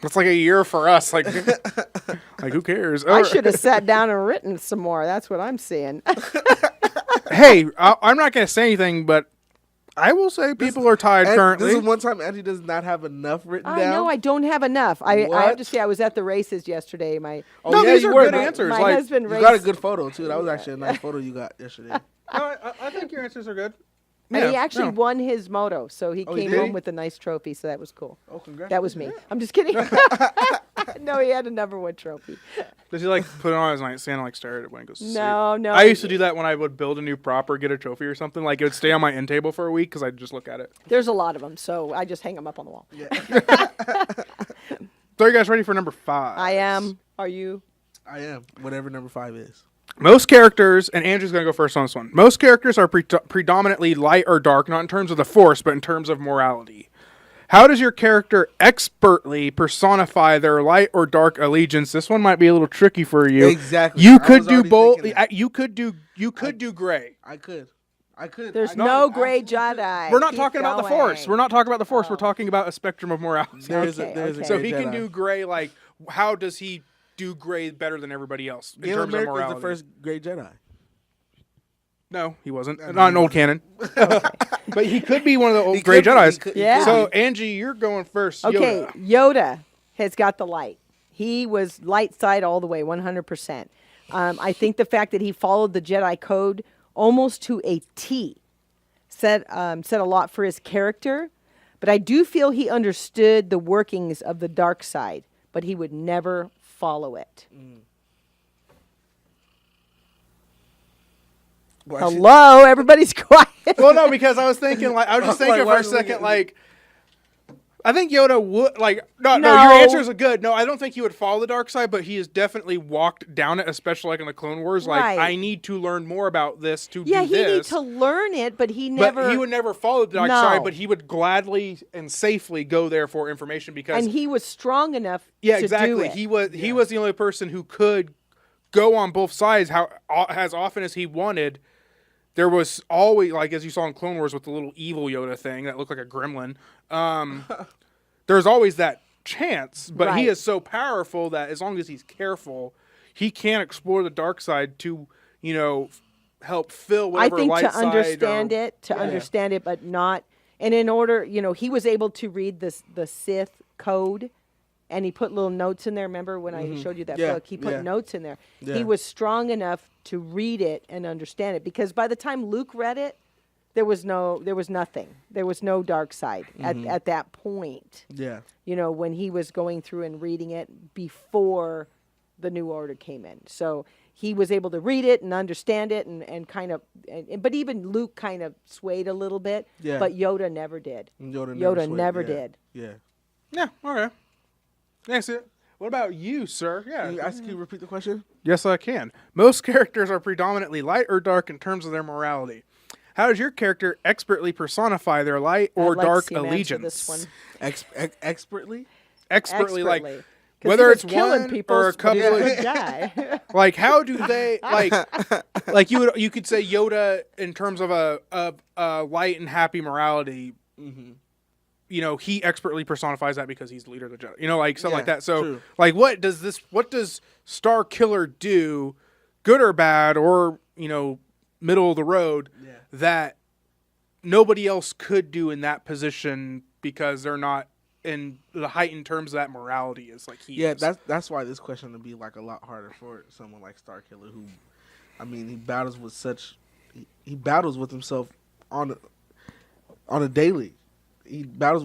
That's like a year for us. Like who cares? I should have sat down and written some more. That's what I'm seeing. Hey, I'm not going to say anything, but I will say people are tired currently. This is one time Angie does not have enough written down. No, I don't have enough. I have to say, I was at the races yesterday. These are good answers. My husband raced. You got a good photo, too. That was actually a nice photo you got yesterday. No, I think your answers are good. And he actually won his moto, so he came home with a nice trophy, so that was cool. Oh, congrats. That was me. I'm just kidding. No, he had a number one trophy. Does he put it on his nightstand and stare at it when it goes to sleep? No. I used to do that when I would build a new prop or get a trophy or something. It would stay on my end table for a week because I'd just look at it. There's a lot of them, so I just hang them up on the wall. Yeah. So are you guys ready for number 5? I am. Are you? I am. Whatever number 5 is. Most characters, and Andrew's going to go first on this one. Most characters are predominantly light or dark, not in terms of the Force, but in terms of morality. How does your character expertly personify their light or dark allegiance? This one might be a little tricky for you. Exactly. You could do both. You could do gray. I could. There's no gray Jedi. We're not talking about the Force. We're not talking about the Force. We're talking about a spectrum of morality. So he can do gray. How does he do gray better than everybody else in terms of morality? Was the first gray Jedi. No, he wasn't. Not an old canon. But he could be one of the old gray Jedis. Yeah. So, Angie, you're going first. Okay, Yoda has got the light. He was light side all the way, 100%. I think the fact that he followed the Jedi code almost to a T said a lot for his character. But I do feel he understood the workings of the dark side, but he would never follow it. Hello, everybody's quiet. Well, no, because I was thinking, I was just thinking for a second, I think Yoda would, no, your answers are good. No, I don't think he would follow the dark side, but he has definitely walked down it, especially in the Clone Wars. Right. I need to learn more about this to do this. Yeah, he needs to learn it, but he never. But he would never follow the dark side, but he would gladly and safely go there for information because. And he was strong enough to do it. He was the only person who could go on both sides as often as he wanted. There was always, as you saw in Clone Wars with the little evil Yoda thing that looked like a gremlin, there's always that chance, but he is so powerful that as long as he's careful, he can explore the dark side to, help fill whatever light side. I think to understand it, but not, and in order, he was able to read the Sith code, and he put little notes in there. Remember when I showed you that book? He put notes in there. Yeah. He was strong enough to read it and understand it, because by the time Luke read it, there was nothing. There was no dark side at that point. Yeah. When he was going through and reading it before the New Order came in. So he was able to read it and understand it and kind of, but even Luke kind of swayed a little bit. Yeah. But Yoda never did. Yoda never did. Yeah. Yeah. Okay. That's it. What about you, sir? Yeah. Can you repeat the question? Yes, I can. Most characters are predominantly light or dark in terms of their morality. how does your character expertly personify their light or I'd like to dark see him answer allegiance? this one. Expertly. Expertly, like 'Cause whether he was it's killing one people, or a but he couple. would die. Like, how do they like you could say Yoda in terms of a light and happy morality. Mm-hmm. You know, he expertly personifies that because he's the leader of the Jedi. You know, like something like Yeah, that. So, true. like, what does Star Killer do, good or bad, or middle of the road, that nobody else could do in that position because they're not in the heightened terms of that morality is like he is. That's why this question would be like a lot harder for someone like Starkiller, who, I mean, he battles with himself on a daily. He battles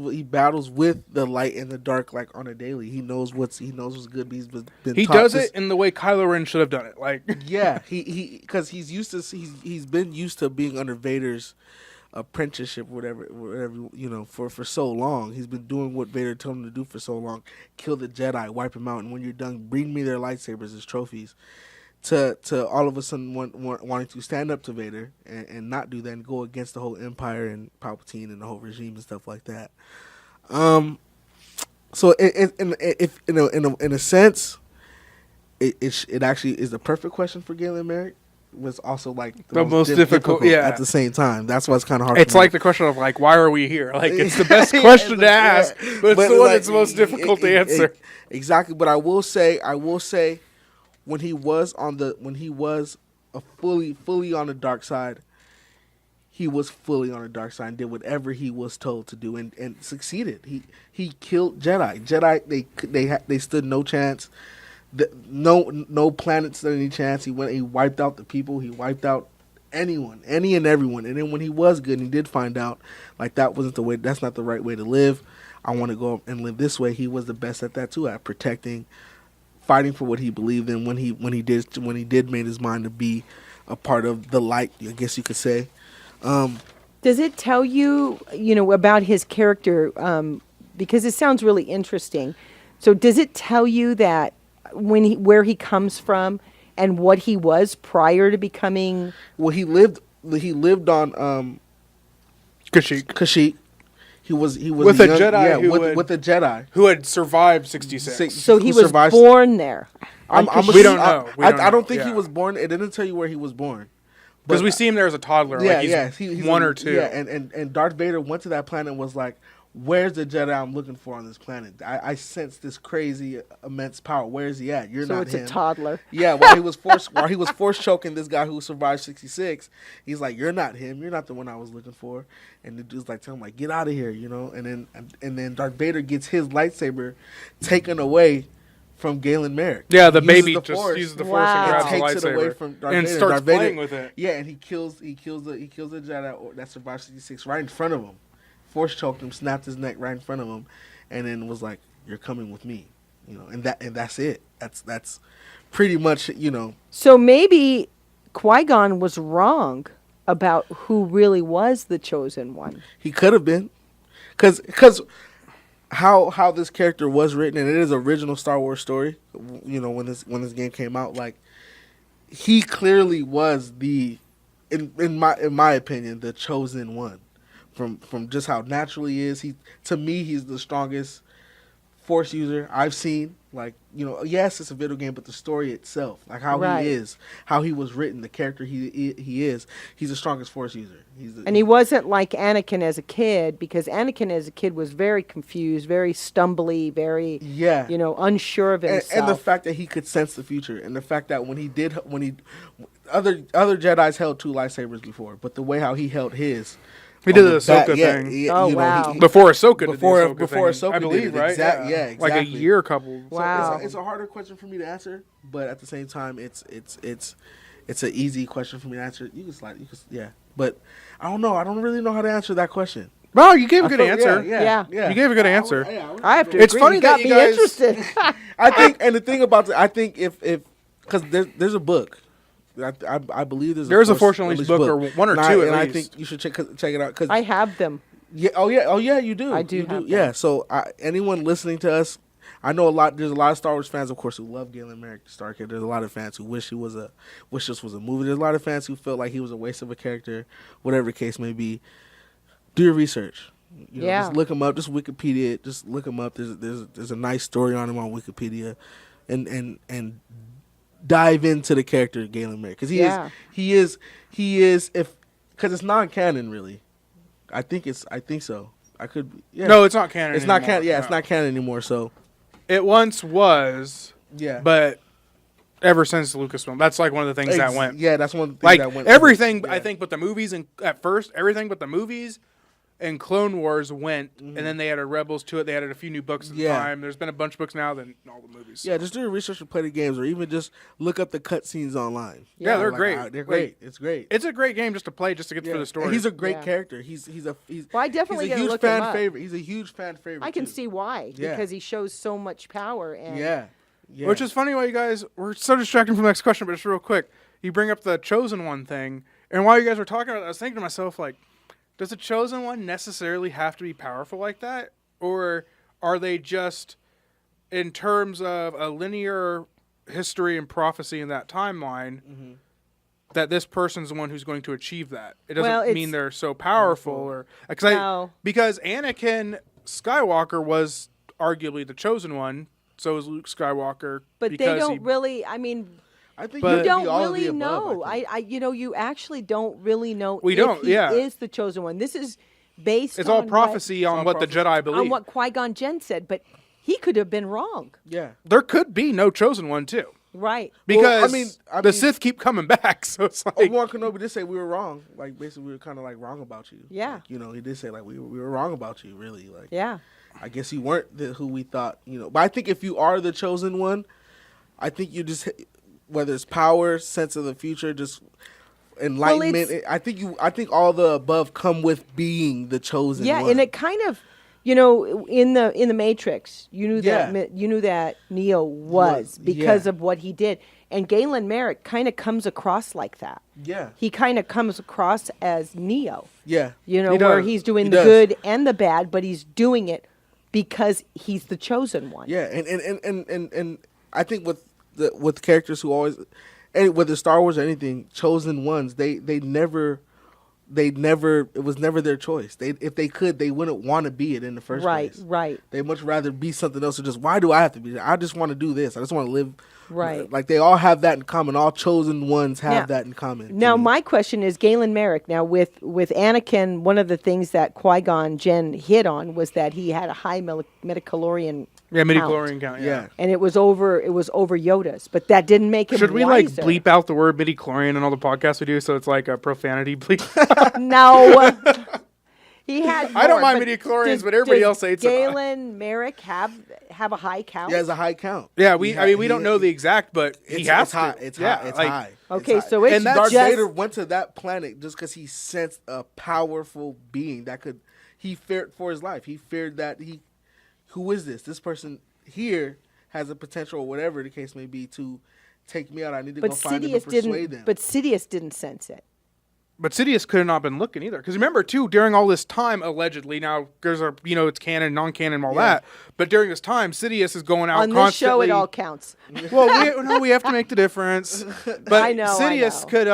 with the light and the dark like on a daily. He knows what's good. He's been he taught does this. it in the way Kylo Ren should have done it. Like Yeah, because he's been used to being under Vader's apprenticeship, whatever for so long. He's been doing what Vader told him to do for so long. Kill the Jedi, wipe him out, and when you're done, bring me their lightsabers as trophies. To all of a sudden wanting to stand up to Vader and not do that and go against the whole Empire and Palpatine and the whole regime and stuff like that. So in a sense, it actually is the perfect question for Galen Merrick. Was also like the most difficult, yeah. At the same time. That's why it's kind of hard. It's like the question of like, why are we here? Like, it's the best question to ask, but it's the one that's most difficult to answer. Exactly, but I will say, when he was fully on the dark side, he was fully on the dark side and did whatever he was told to do and succeeded. He killed Jedi. They stood no chance. No planet stood any chance. He wiped out the people. He wiped out anyone, any and everyone. And then when he was good and he did find out, like, that wasn't the way. That's not the right way to live. I want to go and live this way. He was the best at that too, at protecting, fighting for what he believed in. When he did make his mind to be a part of the light, I guess you could say. Does it tell you, about his character? Because it sounds really interesting. So does it tell you that where he comes from and what he was prior to becoming? Well, he lived on Kashyyyk. He was with a Jedi with a Jedi who had survived 66. So he was born there. We don't know. I don't think he was born. It didn't tell you where he was born. Because we see him there as a toddler. Yeah, he's one or two. Yeah, and Darth Vader went to that planet and was like, where's the Jedi I'm looking for on this planet? I sense this crazy, immense power. Where is he at? You're not him. So it's a toddler. Yeah, while he was force choking this guy who survived 66, he's like, you're not him. You're not the one I was looking for. And the dude's like, tell him, like, get out of here, And then Darth Vader gets his lightsaber taken away from Galen Merrick. Yeah, the baby just uses the force and grabs the takes lightsaber it away from Darth and Vader. starts Darth Vader, playing with it. Yeah, and he kills the Jedi that survived 66 right in front of him. Force choked him, snapped his neck right in front of him, and then was like, "You're coming with me," and that's it. That's pretty much So maybe Qui-Gon was wrong about who really was the chosen one. He could have been, because how this character was written, and it is an original Star Wars story. When this game came out, like, he clearly was in my opinion, the chosen one. From just how natural he is, to me he's the strongest Force user I've seen. Like, yes, it's a video game, but the story itself, like how he is, how he was written, the character he is, he's the strongest Force user. And he wasn't like Anakin as a kid, because Anakin as a kid was very confused, very stumbly, very unsure of himself. And the fact that he could sense the future, and the fact that other Jedis held 2 lightsabers before, but the way how he held his. He did the Ahsoka thing. Yeah, wow. Before Ahsoka did before the Ahsoka Ahsoka thing, I believe, right? Exactly. Like a year couple. Wow. So it's a harder question for me to answer, but at the same time, it's an easy question for me to answer. But I don't know. I don't really know how to answer that question. No, you gave a good answer. Yeah. You gave a good answer. I have to It's agree. funny you that got you me guys- interested. I think, and the thing about it, I think if because there's a book. I believe there's a Force Unleashed book, or one or two at least. I think you should check it out. Cause I have them. Yeah. Oh yeah. You do. I do have them. Yeah. So anyone listening to us, I know a lot. There's a lot of Star Wars fans, of course, who love Galen Merrick, the Star Kid. There's a lot of fans who wish this was a movie. There's a lot of fans who felt like he was a waste of a character, whatever the case may be. Do your research. Just look him up. Just Wikipedia it. Just look him up. There's a nice story on him on Wikipedia, and dive into the character of Galen Merrick because he is if because it's non-canon really. I think so. I could be. Yeah. No, it's not canon. It's not canon. Yeah, it's not canon anymore. So it once was. Yeah. But ever since Lucasfilm, that's like one of the things that went. Yeah, that's one of the things like that went. everything. Yeah. I think, but the movies and at first everything but the movies and Clone Wars went, and then they added Rebels to it. They added a few new books at the time. There's been a bunch of books now than all the movies. Yeah, just do your research and play the games, or even just look up the cutscenes online. Yeah, they're great. They're great. It's great. It's a great game just to play, just to get through the story. And he's a great character. He's Well, I definitely he's a gonna huge look fan him up. favorite. He's a huge fan favorite. I can too. see why because he shows so much power. And Yeah. Which is funny why you guys were so distracted from the next question, but just real quick, you bring up the Chosen One thing, and while you guys were talking about it, I was thinking to myself, like, does the Chosen One necessarily have to be powerful like that? Or are they just, in terms of a linear history and prophecy in that timeline, that this person's the one who's going to achieve that? It doesn't mean they're so powerful. Or because Anakin Skywalker was arguably the Chosen One, so is Luke Skywalker. But they don't really, I mean... I think you don't really know. You actually don't really know if he is the Chosen One. This is based It's on all prophecy on what the Jedi believe. on what Qui-Gon Jinn said, but he could have been wrong. Yeah. There could be no Chosen One, too. Right. Because I the mean, Sith keep coming back, so it's like... Obi-Wan Kenobi did say we were wrong. Like, basically, we were kind of, like, wrong about you. Yeah. Like, he did say, like, we were wrong about you, really. Like, yeah. I guess you weren't who we thought, But I think if you are the Chosen One, I think you just... Whether it's power, sense of the future, just enlightenment. I think all the above come with being the chosen one. Yeah, and it kind of, in the Matrix, you knew that Neo was because of what he did, and Galen Merrick kind of comes across like that. Yeah, he kind of comes across as Neo. Yeah, where he's doing the good and the bad, but he's doing it because he's the chosen one. Yeah, and I think with characters who always, whether Star Wars or anything, chosen ones, they never, it was never their choice. If they could, they wouldn't want to be it in the first place. Right. They much rather be something else. Or just, why do I have to be there? I just want to do this. I just want to live. Right. Like they all have that in common. All chosen ones have that in common. Now, my question is, Galen Merrick. Now, with Anakin, one of the things that Qui-Gon Jinn hit on was that he had a high midichlorian. Yeah, midichlorian count. Yeah, and it was over Yoda's, but that didn't make him. Should we wiser. bleep out the word midichlorian in all the podcasts we do, so it's like a profanity bleep? No, he had. More, I don't mind midichlorians, but everybody else hates it. Galen Merrick have a high count? Yeah, it's a high count. Yeah, we don't know the exact, but he has it's high. to. It's high. It's high. Okay, it's high. so it's and Darth Vader went to that planet just because he sensed a powerful being that could. He feared for his life. He feared that who is this? This person here has a potential, or whatever the case may be, to take me out. I need to go find them and persuade them. But Sidious didn't sense it. But Sidious could have not been looking either. Because remember, too, during all this time, allegedly, now there's it's canon, non-canon, and all that. But during this time, Sidious is going out on constantly. this show, it all counts. Well, we have to make the difference. But I know, Sidious could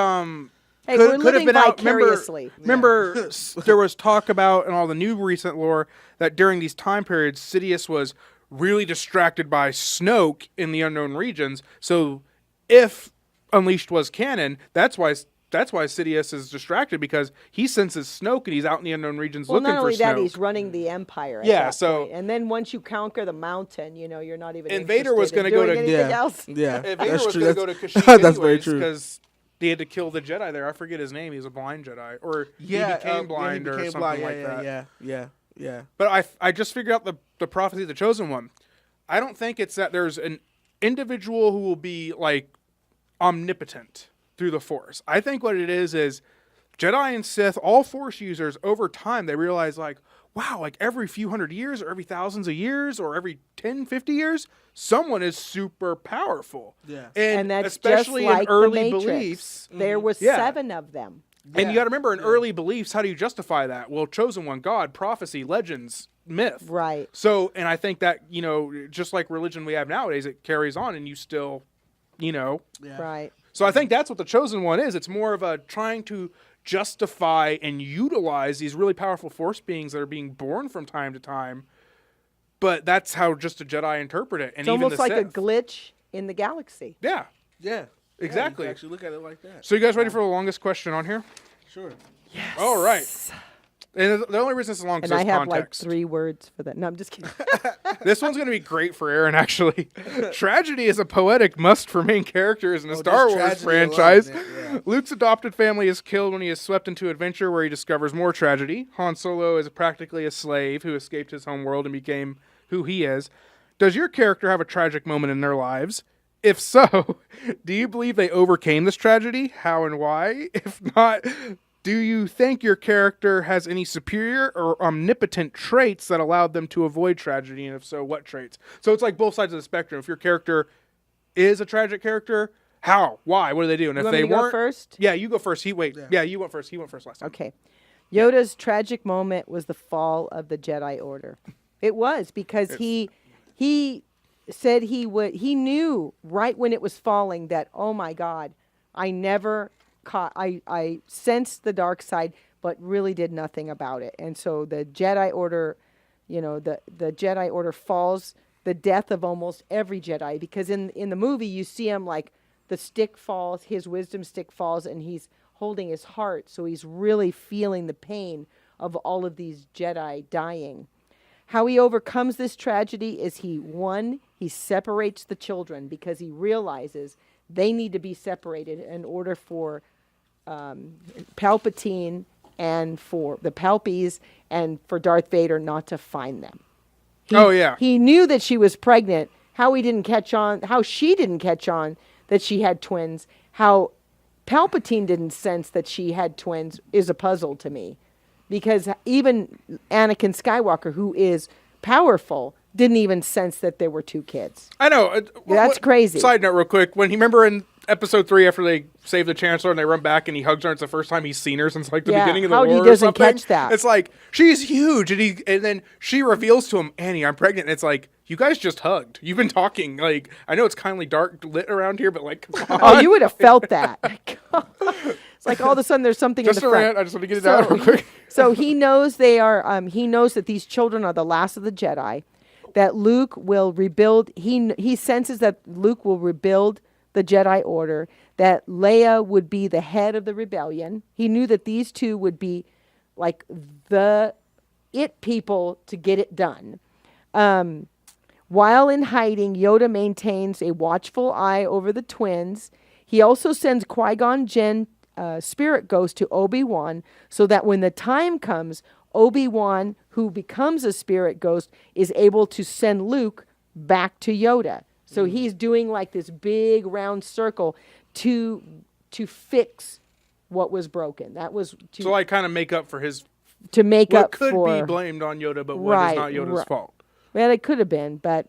could have been out. Vicariously. Remember there was talk about in all the new recent lore that during these time periods, Sidious was really distracted by Snoke in the unknown regions. So if Unleashed was canon, that's why Sidious is distracted, because he senses Snoke and he's out in the unknown regions looking for Snoke. Well, not only that, he's running the Empire. At that point. And then once you conquer the mountain, you're not even. And Vader was going to go to anything else. Yeah, Vader was going to go to Kashyyyk. That's very true. Because they had to kill the Jedi there. I forget his name. He's a blind Jedi, or he became blind or something like that. Yeah. But I just figured out the prophecy of the Chosen One. I don't think it's that there's an individual who will be like omnipotent through the Force. I think what it is Jedi and Sith, all Force users, over time, they realize like, wow, like every few hundred years or every thousands of years or every 10, 50 years, someone is super powerful. Yeah. And that's especially just like in early the Matrix. beliefs. There were 7 of them. And you got to remember, in early beliefs, how do you justify that? Well, chosen one, God, prophecy, legends, myth. Right. So, and I think that, just like religion we have nowadays, it carries on and you still, Yeah. Right. So I think that's what the chosen one is. It's more of a trying to justify and utilize these really powerful force beings that are being born from time to time. But that's how just a Jedi interpret it. And It's even almost the like a Sith. glitch in the galaxy. Yeah, Yeah. exactly. Yeah, you can actually look at it like that. So you guys ready for the longest question on here? Sure. Yes. All right. And the only reason it's long is And I there's have context. like 3 words for that. No, I'm just kidding. This one's going to be great for Aaron, actually. Tragedy is a poetic must for main characters in the Star just Wars tragedy alone, franchise. yeah. Luke's adopted family is killed when he is swept into adventure where he discovers more tragedy. Han Solo is practically a slave who escaped his home world and became who he is. Does your character have a tragic moment in their lives? If so, do you believe they overcame this tragedy? How and why? If not, do you think your character has any superior or omnipotent traits that allowed them to avoid tragedy? And if so, what traits? So it's like both sides of the spectrum. If your character is a tragic character, how? Why? What do they do? And You if want me they to go weren't, first? yeah, you go first. Yeah, you went first. He went first last time. Okay. Yoda's tragic moment was the fall of the Jedi Order. It was because he said he knew right when it was falling that, oh my God, I sensed the dark side, but really did nothing about it. And so the Jedi Order, the Jedi Order falls, the death of almost every Jedi, because in the movie you see him like the stick falls, his wisdom stick falls, and he's holding his heart. So he's really feeling the pain of all of these Jedi dying. How he overcomes this tragedy is he separates the children because he realizes they need to be separated in order for Palpatine and for the Palpies and for Darth Vader not to find them. He knew that she was pregnant. How she didn't catch on that she had twins. How Palpatine didn't sense that she had twins is a puzzle to me. Because even Anakin Skywalker, who is powerful, didn't even sense that there were 2 kids. I know. That's crazy. Side note real quick. When remember in episode 3 after they save the Chancellor and they run back and he hugs her, it's the first time he's seen her since like the beginning of the war how he or doesn't something. catch that. It's like, she's huge. And then she reveals to him, Annie, I'm pregnant. And it's like, you guys just hugged. You've been talking. Like, I know it's kindly dark lit around here, but like, come on. Oh, you would have felt that. It's like all of a sudden there's something Just in the a front. rant. I just want to get it out real quick. So he knows they are. He knows that these children are the last of the Jedi. That Luke will rebuild. He senses that Luke will rebuild the Jedi Order. That Leia would be the head of the rebellion. He knew that these 2 would be like the it people to get it done. While in hiding, Yoda maintains a watchful eye over the twins. He also sends Qui-Gon Jinn, spirit ghost, to Obi-Wan so that when the time comes, Obi-Wan, who becomes a spirit ghost, is able to send Luke back to Yoda. So he's doing like this big round circle to fix what was broken. That was So I kind of make up for his... to make What up could for be blamed on Yoda, but what is not Yoda's fault. Well, it could have been, but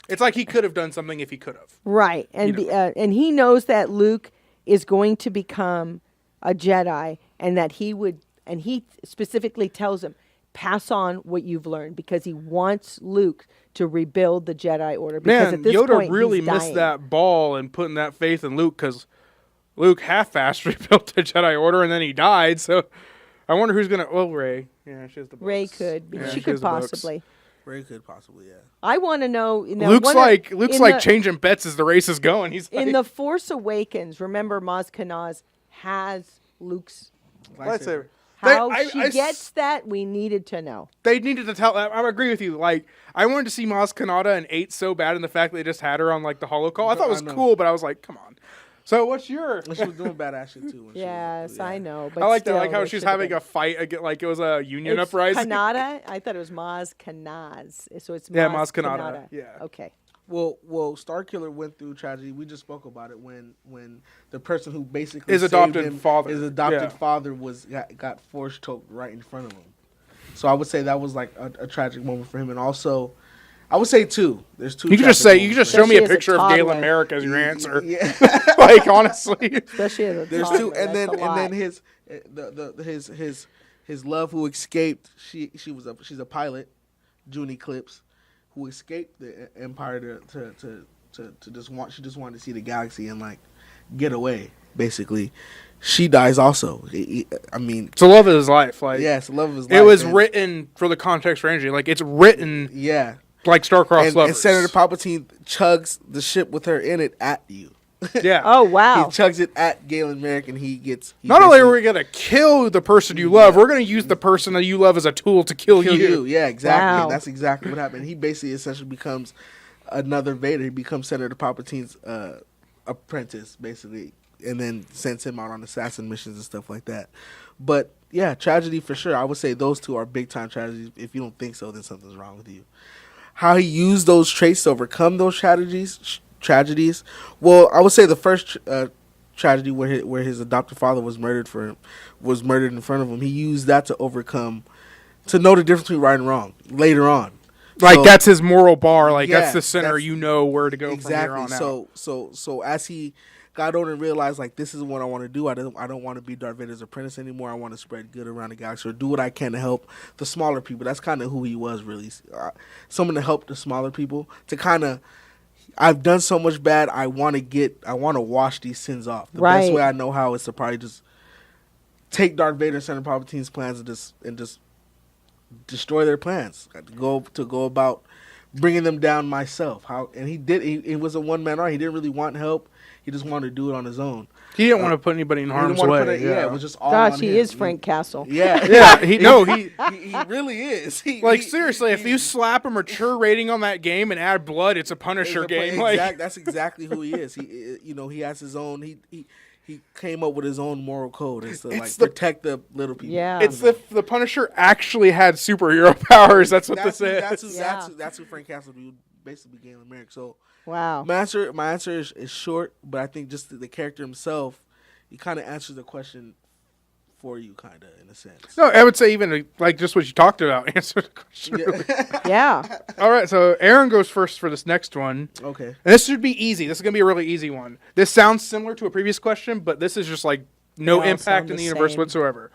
It's like he could have done something if he could have. right, and and he knows that Luke is going to become a Jedi, and that he would, and he specifically tells him, pass on what you've learned, because he wants Luke to rebuild the Jedi Order. Because Man, at this Yoda point, really he's missed dying. that ball and putting that faith in Luke, because Luke half-assed rebuilt the Jedi Order and then he died. So I wonder who's gonna. Well, Rey. Yeah, she has the books. Rey could, Yeah, she has could the books. possibly. Rey could possibly, yeah. I want to know. Luke's like changing bets as the race is going. He's like, in the Force Awakens. Remember, Maz Kanaz has Luke's. lightsaber. How she gets that, we needed to know. They needed to tell. I agree with you. Like, I wanted to see Maz Kanata and 8 so bad, and the fact that they just had her on like the holocall, I thought it was cool, but I was like, come on. So what's your? And she was doing badass shit too. Yes, I know. But I like that. still, Like how it she's should have having been. a fight, like it was a union It's uprising. Kanata. I thought it was Maz Kanaz. So it's Maz, Yeah, Maz Kanata. Kanata. Yeah. Okay. Well, Starkiller went through tragedy. We just spoke about it when the person who basically His saved adopted him, father. his adopted Yeah. father got force choked right in front of him. So I would say that was like a tragic moment for him, and also, I would say 2. There's 2. You could just say, you could just show Especially me a as a picture of toddler. Galen Merrick as your answer. Yeah. like honestly, Especially as a There's toddler, 2, and that's a lot. then His love who escaped. She's a pilot, June Eclipse, who escaped the Empire to just wanted to see the galaxy and like get away. Basically, she dies also. I mean, it's the love of his life. Like, yes, love of his life. It was written for the context for Angie. Like, it's written. Yeah. Like star-crossed lovers. And Senator Palpatine chugs the ship with her in it at you. Yeah. Oh, wow. He chugs it at Galen Merrick, and he Not only are we going to kill the person you love, we're going to use the person that you love as a tool to kill you. Yeah, exactly. Wow. That's exactly what happened. He basically essentially becomes another Vader. He becomes Senator Palpatine's apprentice, basically, and then sends him out on assassin missions and stuff like that. But, yeah, tragedy for sure. I would say those two are big-time tragedies. If you don't think so, then something's wrong with you. How he used those traits to overcome those tragedies. Well, I would say the first tragedy where his adopted father was murdered in front of him. He used that to overcome, to know the difference between right and wrong later on. Like, so, that's his moral bar. Like, yeah, that's the center. You know where to go exactly. from here on out. So as he got older and realized, like, this is what I want to do. I don't want to be Darth Vader's apprentice anymore. I want to spread good around the galaxy or do what I can to help the smaller people. That's kind of who he was, really. Someone to help the smaller people. To kind of, I've done so much bad. I want to wash these sins off. The best way I know how is to probably just take Darth Vader and Senator Palpatine's plans and just destroy their plans. To go about bringing them down myself. And he did. He was a one-man army. He didn't really want help. He just wanted to do it on his own. He didn't want to put anybody in harm's way. It was just all Gosh, on he him. is Frank Castle. Yeah, Yeah, he really is. Seriously, if you slap a mature rating on that game and add blood, it's a Punisher game. That's exactly who he is. He has his own. He came up with his own moral code. It's to protect the little people. Yeah. It's the Punisher actually had superhero powers. That's what this is. That's who Frank Castle would basically became American. So wow. My answer is short, but I think just the character himself, he kind of answers the question for you, kind of, in a sense. No, I would say even like just what you talked about answer the question. Yeah. Really. Yeah. All right, so Aaron goes first for this next one. Okay. And this should be easy. This is going to be a really easy one. This sounds similar to a previous question, but this is just like no They all impact sound in the the universe same. whatsoever.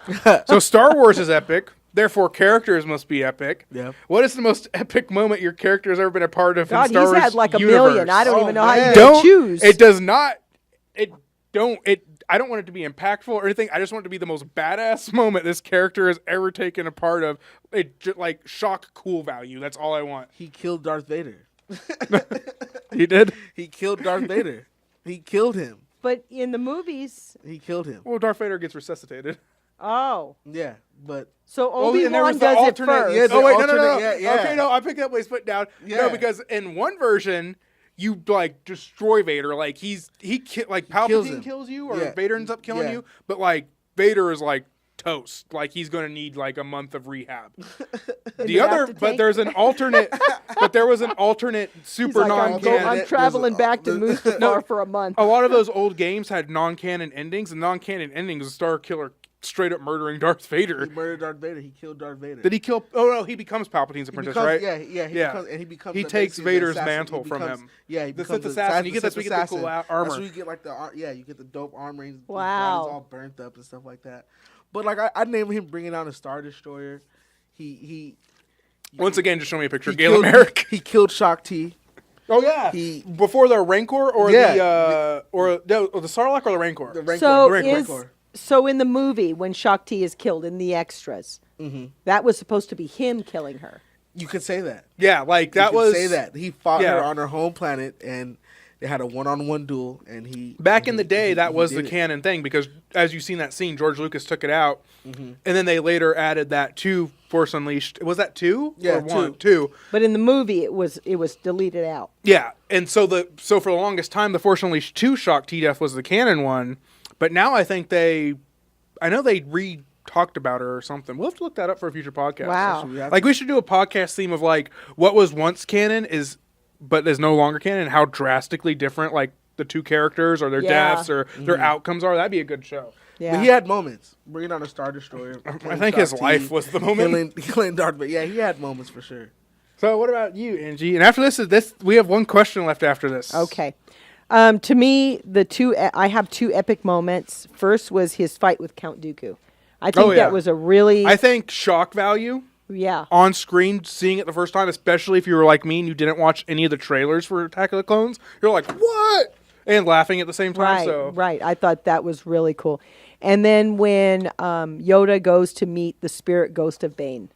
So Star Wars is epic. Therefore, characters must be epic. Yep. What is the most epic moment your character has ever been a part of God, in Star he's Wars had like a universe? million. I don't even know how you Don't choose. It does not. I don't want it to be impactful or anything. I just want it to be the most badass moment this character has ever taken a part of. Like shock cool value. That's all I want. He killed Darth Vader. He did? He killed Darth Vader. He killed him. But in the movies, He killed him. Well, Darth Vader gets resuscitated. Oh. Yeah, but So and there Obi-Wan was the does it alternate. first. Yeah, the Oh wait, no. alternate, yeah. Okay, no, I picked up what he's put down. Yeah. No, because in one version, you like destroy Vader. Like Palpatine kills you, or Yeah. Vader ends up killing Yeah. you. But like Vader is like toast. Like he's going to need like a month of rehab. you have to But take- there's an alternate. But there was an alternate He's super like, non-canon. I'm traveling back to there's- Mustafar for a month. A lot of those old games had non-canon endings, and non-canon endings is Star Killer straight up murdering Darth Vader. he murdered Darth Vader. He killed Darth Vader. Did he kill? Oh no, he becomes Palpatine's apprentice, right? Yeah. Yeah. Becomes He the- takes basically the Vader's assassin. mantle He from becomes- him. Yeah, he The becomes Sith assassin. You get Sith this. We get the cool assassin. armor. That's where you get like you get the dope armor. And his Wow. body's all burnt up and stuff like that. But like I'd name him bringing down a Star Destroyer. He Once again, just show me a picture he of Galen killed- Merrick. He killed Shaak Ti. Oh yeah, He- before the Rancor or Yeah. the Sarlacc or the Rancor. The Rancor. So the is Rancor. so in the movie when Shaak Ti is killed in the extras, that was supposed to be him killing her. You could say that. Yeah, like that you was could say that he fought Yeah. her on her home planet, and they had a one-on-one duel. And he back in the day. That was the did it. canon thing because as you've seen that scene, George Lucas took it out, and then they later added that to Force Unleashed. Was that 2? Yeah, or 1? 2. 2. But in the movie, it was deleted out. Yeah, and so for the longest time, the Force Unleashed 2 Shaak Ti death was the canon one, but now I think they talked about her or something. We'll have to look that up for a future podcast. Wow. Like we should do a podcast theme of like what was once canon but is no longer canon, and how drastically different like the two characters or their Yeah. deaths or their outcomes are. That'd be a good show. Yeah. But he had moments. Bringing on a Star Destroyer. I think his life was the moment. Killing Darth Vader. Yeah, he had moments for sure. So what about you, Angie? And after this we have one question left after this. Okay. To me, I have two epic moments. First was his fight with Count Dooku. I think that was a really... I think shock value Yeah. on screen, seeing it the first time, especially if you were like me and you didn't watch any of the trailers for Attack of the Clones, you're like, what? And laughing at the same time. Right. I thought that was really cool. And then when Yoda goes to meet the spirit ghost of Bane.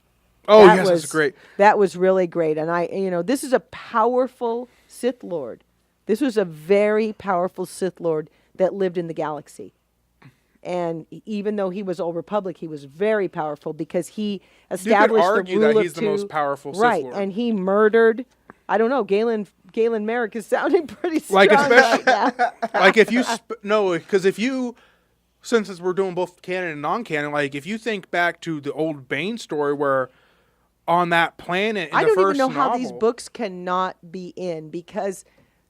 Oh, yes, that's great. That was really great. And this is a powerful Sith Lord. This was a very powerful Sith Lord that lived in the galaxy. And even though he was Old Republic, he was very powerful because he established the rule of two. You could argue that he's the most powerful Sith Lord. Right, and he murdered, I don't know, Galen Merrick is sounding pretty strong like, right now. Like if you, because if you, since we're doing both canon and non-canon, like if you think back to the old Bane story where on that planet in I the don't first even know novel, how these books cannot be in because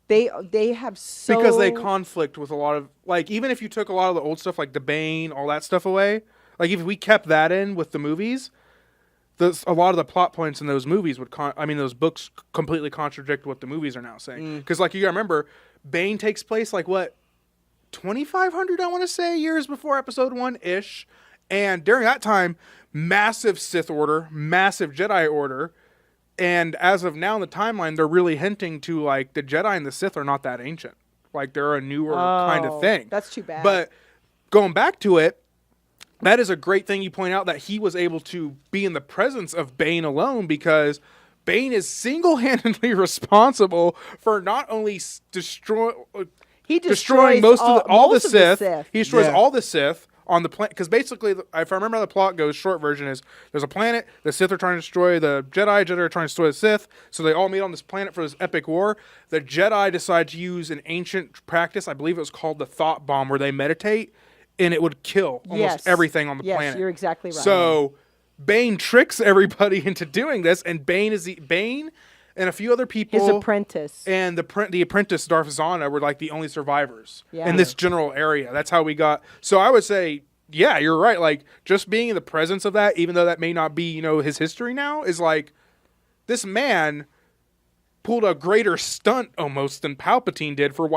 they have so... Because they conflict with a lot of, like, even if you took a lot of the old stuff, like the Bane, all that stuff away, like if we kept that in with the movies, a lot of the plot points in those movies those books completely contradict what the movies are now saying. Because, like, you gotta remember, Bane takes place, like, what, 2,500, I want to say, years before Episode 1-ish. And during that time, massive Sith Order, massive Jedi Order. And as of now in the timeline, they're really hinting to, like, the Jedi and the Sith are not that ancient. Like, they're a newer kind of thing. That's too bad. But going back to it, that is a great thing you point out that he was able to be in the presence of Bane alone because Bane is single-handedly responsible for not only destroying most of all the Sith. He destroys all the Sith on the planet. Because basically, if I remember how the plot goes, short version is there's a planet, the Sith are trying to destroy the Jedi are trying to destroy the Sith, so they all meet on this planet for this epic war. The Jedi decide to use an ancient practice, I believe it was called the Thought Bomb, where they meditate, and it would kill almost everything on the planet. Yes, you're exactly right. So Bane tricks everybody into doing this, and Bane and a few other people, his apprentice, and the apprentice Darth Zana were like the only survivors in this general area. That's how we got. So I would say, yeah, you're right. Like just being in the presence of that, even though that may not be his history now, is like this man pulled a greater stunt almost than Palpatine did for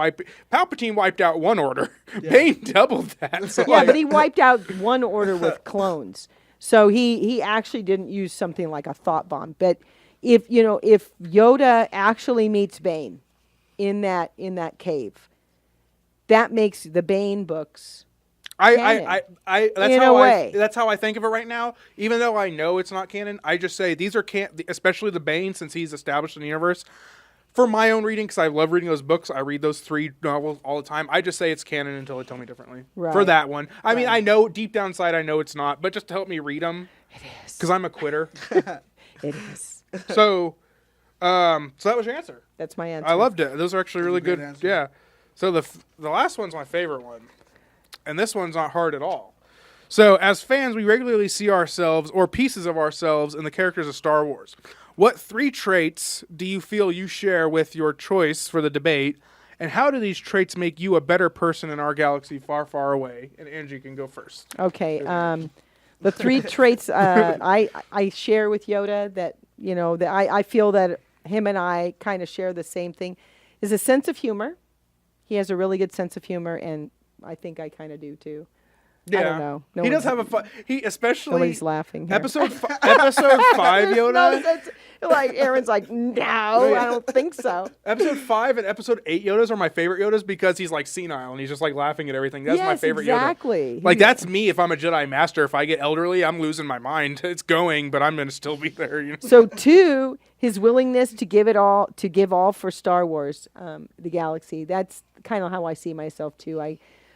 Palpatine wiped out one order. Yeah. Bane doubled that. So but he wiped out one order with clones. So he actually didn't use something like a thought bomb, but. If Yoda actually meets Bane in that cave, that makes the Bane books canon. That's how I think of it right now. Even though I know it's not canon, I just say these are especially the Bane since he's established in the universe. For my own reading, because I love reading those books, I read those 3 novels all the time. I just say it's canon until they tell me differently. Right. For that one, I mean, I know deep down inside, I know it's not, but just to help me read them, it is because I'm a quitter. It is. So that was your answer. That's my answer. I loved it. Those are actually really good. Answer. Yeah. So the last one's my favorite one, and this one's not hard at all. So as fans, we regularly see ourselves or pieces of ourselves in the characters of Star Wars. What 3 traits do you feel you share with your choice for the debate, and how do these traits make you a better person in our galaxy far, far away? And Angie can go first. Okay. The 3 traits I share with Yoda that, that I feel that him and I kind of share the same thing is a sense of humor. He has a really good sense of humor, and I think I kind of do too. Yeah. I don't know. He does have a fun. He especially nobody's laughing. Here. Episode 5, Yoda. No, like Aaron's like, no, I don't think so. Episode 5 and Episode 8 Yodas are my favorite Yodas because he's like senile and he's just like laughing at everything. That's my favorite exactly. Yoda. Like that's me if I'm a Jedi Master. If I get elderly, I'm losing my mind. It's going, but I'm gonna still be there. So 2, his willingness to give all for Star Wars, the galaxy. That's kind of how I see myself too.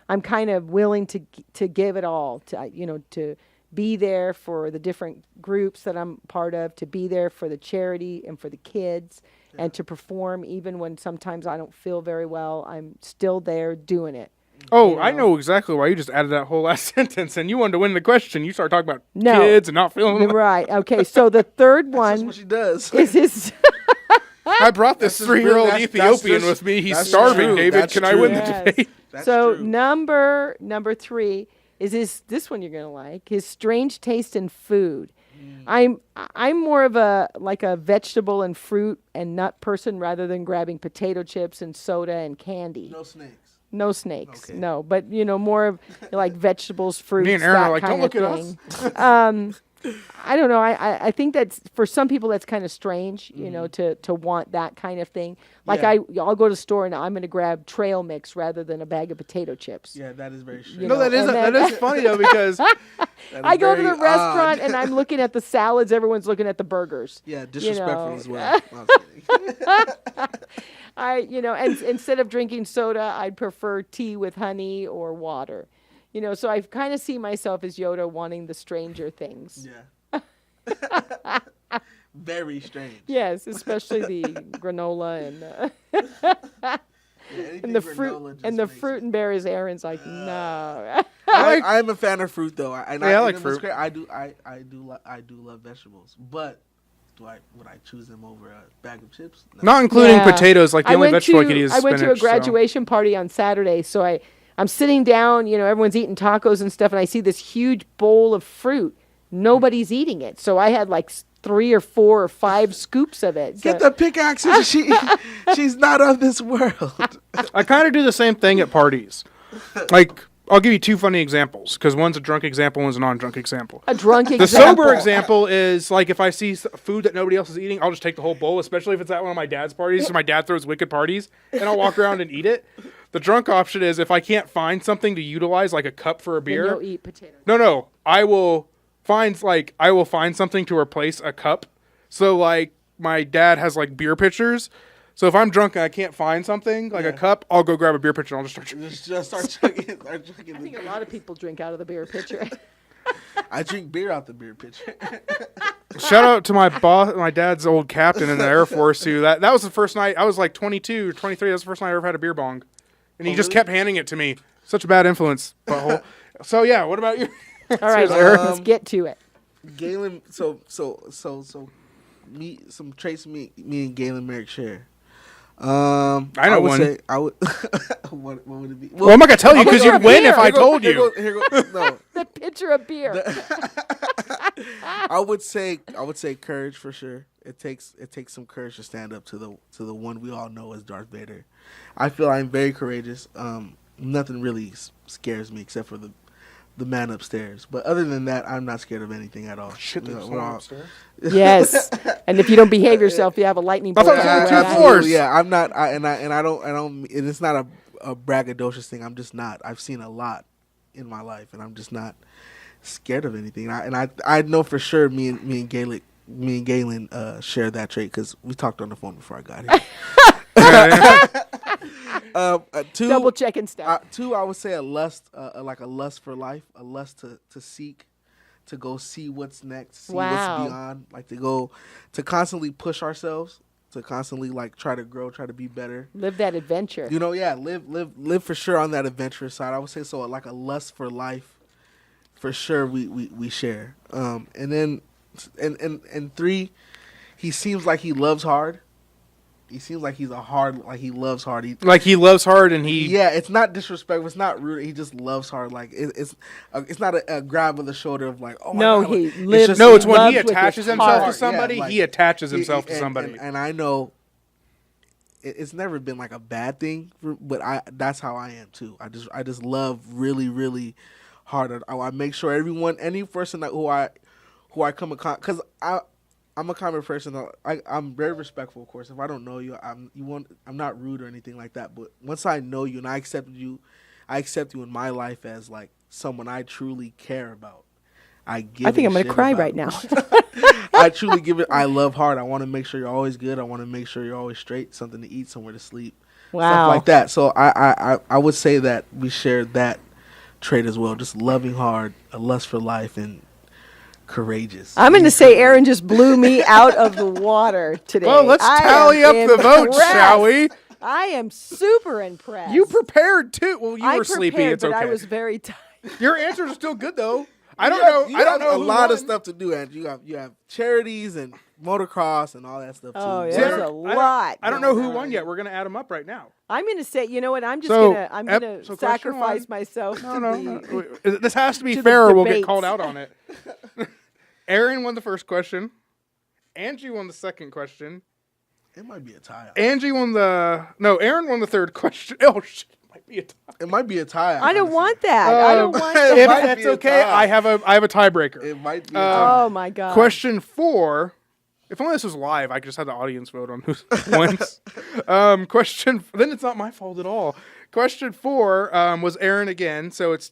I'm kind of willing to give it all, to be there for the different groups that I'm part of, to be there for the charity and for the kids, and to perform even when sometimes I don't feel very well. I'm still there doing it. Oh, I know exactly why you just added that whole last sentence, and you wanted to win the question. You started talking about kids and not feeling well. Right. Okay, so the third one what she does. is his... I brought this 3-year-old Ethiopian with me. He's starving, true. David. That's Can true. I win Yes. the debate? So true. number 3 is this one you're going to like. His strange taste in food. I'm more of a vegetable and fruit and nut person rather than grabbing potato chips and soda and candy. No snakes. No snakes, Okay. no. But more of like vegetables, fruits. Me and Aaron that are like, kind don't of look at us. I don't know. I think that's for some people that's kind of strange, to want that kind of thing. Like Yeah. I'll go to the store and I'm going to grab trail mix rather than a bag of potato chips. Yeah, that is very strange. You No, know, that is funny though because That is I go to very the restaurant odd. and I'm looking at the salads. Everyone's looking at the burgers. Yeah, disrespectful know. as well. No, I'm kidding. And instead of drinking soda, I'd prefer tea with honey or water. So I kind of see myself as Yoda wanting the stranger things. Yeah. Very strange. Yes, especially the granola and Yeah, anything the granola fruit just and the makes fruit it- and berries. Aaron's like, no. I'm a fan of fruit though. I like and what's fruit. great, I do love vegetables, but would I choose them over a bag of chips? No. not including Yeah. potatoes. Like the only vegetable I could eat is I went to a spinach, so- graduation party on Saturday, so I'm sitting down, everyone's eating tacos and stuff, and I see this huge bowl of fruit. Nobody's eating it, so I had like 3 or 4 or 5 scoops of it. Get So- the pickaxe. She's not of this world. I kind of do the same thing at parties. Like, I'll give you 2 funny examples because one's a drunk example, one's a non-drunk example. a drunk The example. sober example is like if I see food that nobody else is eating, I'll just take the whole bowl, especially if it's at one of my dad's parties. So my dad throws wicked parties, and I'll walk around and eat it. The drunk option is if I can't find something to utilize, like a cup for a Then beer. you'll eat potatoes. No, I will find something to replace a cup. So like my dad has like beer pitchers. So if I'm drunk and I can't find something like a cup, I'll go grab a beer pitcher and I'll just start drinking. Just start chugging. I think a lot of people drink out of the beer pitcher. I drink beer out the beer pitcher. Shout out to my boss, my dad's old captain in the Air Force who that was the first night I was like 22 or 23. That was the first night I ever had a beer bong. And he just really? kept handing it to me. Such a bad influence, butthole. So yeah, what about you? All right, Seriously. let's get to it. Galen, so some traits me and Galen Merrick share. I know would one. Say, I would. what would it be? Well, I'm not gonna tell you because Here you'd win if I Here told goes- you. Here goes, no, The pitcher of beer. I would say courage for sure. It takes some courage to stand up to the one we all know as Darth Vader. I feel I'm very courageous. Nothing really scares me except for the man upstairs. But other than that, I'm not scared of anything at all. Shit, You there's know, we're someone all- upstairs. Yes. And if you don't behave yourself, you have a lightning I bolt. thought on it was your on way two out. floors. Yeah, I'm not. I don't. And it's not a braggadocious thing. I'm just not. I've seen a lot in my life, and I'm just not scared of anything. I know for sure me and Galen share that trait because we talked on the phone before I got here. Two, Double checking stuff. two, I would say a lust, like a lust for life, a lust to seek, to go see what's next, see Wow. what's beyond, like to constantly push ourselves, to constantly like try to grow, try to be better. Live that adventure. You know, yeah, live for sure on that adventurous side. I would say so, like a lust for life, for sure. We share. And then, and 3, he seems like he loves hard. He seems like he loves hard. Like he loves hard and he Yeah, it's not disrespectful. It's not rude. He just loves hard. Like it's not a grab of the shoulder of like, oh my No, God. he It's lives. just- No, it's when loves he with his attaches himself heart. to somebody, Yeah, like, he attaches himself to and- somebody. And I know it's never been like a bad thing, but that's how I am too. I just love really, really hard. I make sure any person who I come across, because I'm a kind of person that I'm very respectful, of course. If I don't know you, I'm not rude or anything like that. But once I know you and I accept you in my life as like someone I truly care about. I think I'm going to cry right now. I truly give it. I love hard. I want to make sure you're always good. I want to make sure you're always straight, something to eat, somewhere to sleep, Wow. stuff like that. So I would say that we share that trait as well. Just loving hard, a lust for life, and courageous. I'm going to say Aaron just blew me out of the water today. Well, let's I tally am up the votes, impressed. shall we? I am super impressed. You prepared too. Well, you I were sleepy. prepared, It's but okay. I was very tired. Your answers are still good though. I don't know. You I don't have know a lot who of stuff to do, and you have charities and motocross and all that stuff too. Oh, yeah. See, There's a lot I don't know who going won on. yet. We're gonna add them up right now. I'm going to say, you know what? I'm just So, going to I'm ep- going to so question sacrifice one. myself No, to no. the This has to be to the fair, or we'll get debates. called out on it. Aaron won the first question. Angie won the second question. It might be a tie. Aaron won the third question. Oh shit, it might be a tie. It might be a tie. I don't honestly. want that. I don't want If It that. might that's be a okay, tie. I have a tiebreaker. It might be a tie. Oh my God. Question 4. If only this was live, I could just have the audience vote on who wins. Then it's not my fault at all. Question 4 was Aaron again, so it's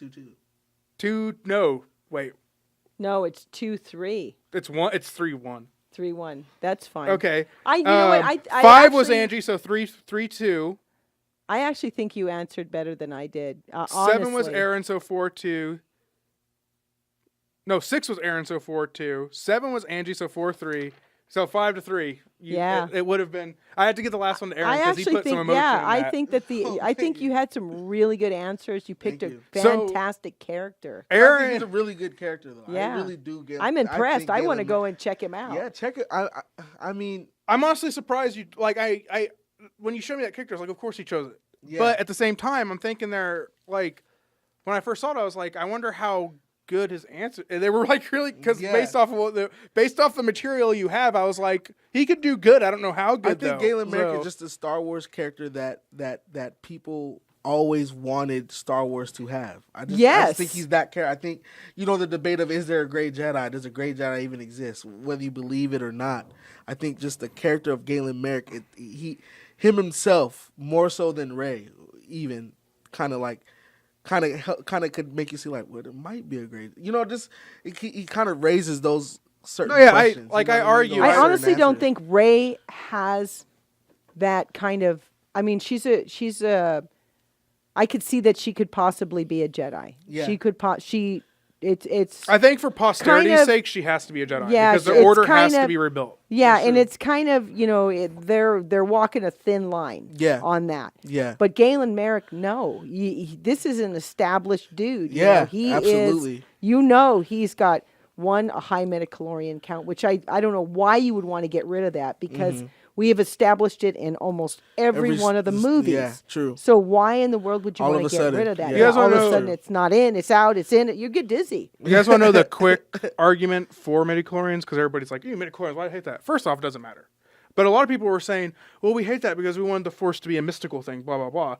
2-2. 2. No, wait, No, it's 2-3. it's 1. It's 3-1. 3-1. That's fine. Okay. You know what? I 5 was actually- Angie, so 3-2. I actually think you answered better than I did. 7 was honestly. Aaron, so 4-2. No, 6 was Aaron, so 4-2. 7 was Angie, so 4-3. So 5-3. Yeah. It would have been. I had to get the last one to Aaron I because he actually put some think, emotion yeah, in I that. think that I think you had some really good answers. You picked Thank a you. So- fantastic character. I think Aaron, he's a really good character, though. Yeah. I really do get. I'm impressed. think I want to Galen- go and check him out. Yeah, check it. I mean, I'm honestly surprised you like I when you showed me that character, I was like, of course he chose it. Yeah. But at the same time, I'm thinking they're like, when I first saw it, I was like, I wonder how good his answer. And they were like really because Yeah. based off the material you have, I was like, he could do good. I don't know how good. I think though. Galen Merrick So- is just a Star Wars character that people always wanted Star Wars to have. I Yes. just think he's that character. I think the debate of is there a great Jedi? Does a great Jedi even exist? Whether you believe it or not, I think just the character of Galen Merrick, him himself more so than Rey, even kind of could make you see like, well, it might be a great. Just he kind of raises those certain No, yeah, questions. I you know what argue- mean? I Those certain honestly don't answers. think Rey has that kind of. I mean, she's a. I could see that she could possibly be a Jedi. Yeah. She could. It's. I think for posterity's kind of- sake, she has to be a Jedi Yeah, because the it's order has kind to of- be rebuilt. Yeah, For and sure. it's kind of they're walking a thin line. Yeah. On that. Yeah. But Galen Merrick, no, this is an established dude. Yeah, he absolutely. is. He's got a high metachlorian count, which I don't know why you would want to get rid of that because we have established it in almost every Every one of the s- movies. yeah, true. So why in the world would you All want of to a get sudden, rid of that? yeah. You guys all of wanna a know- sudden it's not in, it's out, it's in. You get dizzy. You guys want to know the quick argument for midichlorians? Because everybody's like, midichlorians, why do I hate that? First off, it doesn't matter. But a lot of people were saying, well, we hate that because we wanted the Force to be a mystical thing, blah, blah, blah.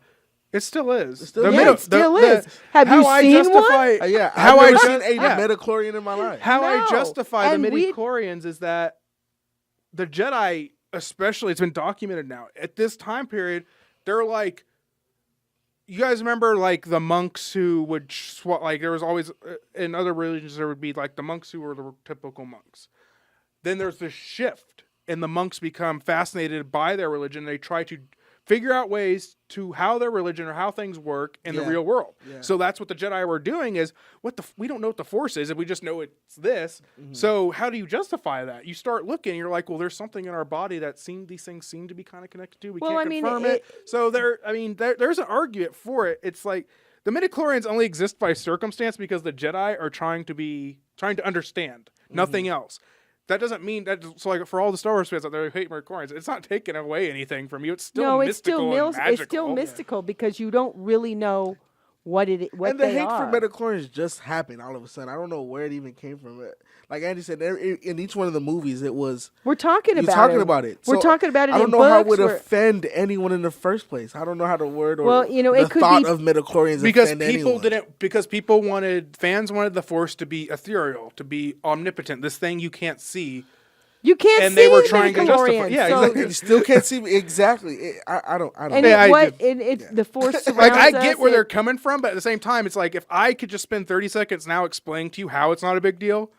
It still is. still The is. Yeah, middle- it still the- is. Have how you I seen justify, one? Yeah, how I've I never ju- seen a yeah. metachlorian in my life. How I No. justify the And we- midichlorians is that the Jedi, especially, it's been documented now. At this time period, they're like, you guys remember like the monks who would swap, like there was always, in other religions, there would be like the monks who were the typical monks. Then there's this shift, and the monks become fascinated by their religion. They try to figure out ways to how their religion or how things work in the Yeah. real world. Yeah. So that's what the Jedi were doing is, we don't know what the Force is, and we just know it's this. Mm-hmm. So how do you justify that? You start looking, you're like, well, there's something in our body that these things seem to be kind of connected to. We Well, can't I mean, confirm it. So there's an argument for it. It's like the midichlorians only exist by circumstance because the Jedi are trying to understand, nothing else. That doesn't mean that. So, like for all the Star Wars fans out there who hate midichlorians, it's not taking away anything from you. It's still No, mystical and magical. it's still mystical because you don't really know what And the they hate are. for metachlorians just happened all of a sudden. I don't know where it even came from. Like Andy said, in each one of the movies, it was We're talking you're about talking it. about it. We're So, talking about it. I don't in know how it books would where- offend anyone in the first place. I don't know how the word or Well, it the could thought be- of midichlorians Because offend people anyone. fans wanted the Force to be ethereal, to be omnipotent, this thing you can't see. You can't And see they were trying to justify- midichlorians, yeah, so- exactly. You still can't see me exactly. I don't. And Yeah, I the Force surrounds Like I us, get where it- they're coming from, but at the same time, it's like if I could just spend 30 seconds now explaining to you how it's not a big deal,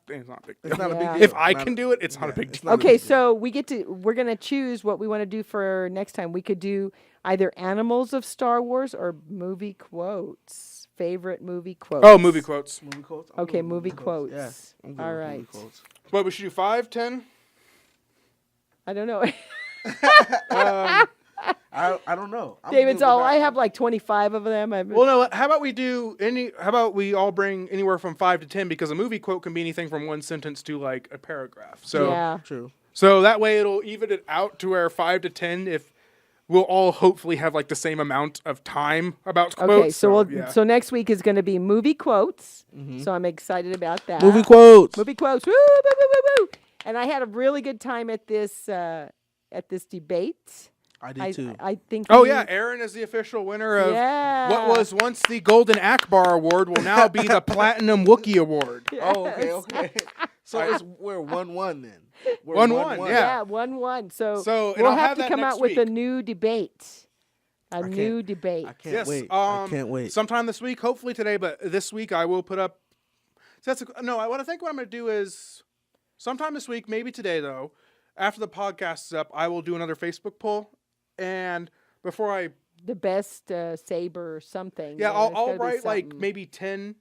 then it's not a big deal. It's not a big Yeah. deal. If I Not- can do it, it's not a yeah, big it's deal. not a Okay, big deal. so we're gonna choose what we want to do for next time. We could do either animals of Star Wars or movie quotes. Favorite movie quotes. Oh, movie quotes. Movie quotes? I'm Okay, good with movie Yeah, quotes. I'm good All with right. movie quotes. What, we should do 5, 10? I don't know. I don't know. I'm David's good with all. that. I have like 25 of them. Well, no. How about we all bring anywhere from 5 to 10 because a movie quote can be anything from one sentence to like a paragraph. So yeah. True. So that way it'll even it out to where 5 to 10 if we'll all hopefully have like the same amount of time about quotes. Okay, so yeah. so next week is going to be movie quotes. So I'm excited about that. Movie quotes. Movie quotes. Woo, woo, woo, woo, woo. And I had a really good time at this debate. I did too. I think. Oh yeah, Aaron is the official winner of what was once the Golden Akbar Award will now be the Platinum Wookiee Award. Oh, okay. So we're 1-1 then. We're 1-1, yeah. Yeah, 1-1. So and we'll I'll have have to that come next out with a week. new debate. A new debate. I can't Yes, wait. I can't wait. Sometime this week, hopefully today, but this week I will put up. So what I think what I'm going to do is sometime this week, maybe today though, after the podcast is up, I will do another Facebook poll, and before I The best saber or something. yeah, there's I'll gotta be write like something. maybe 10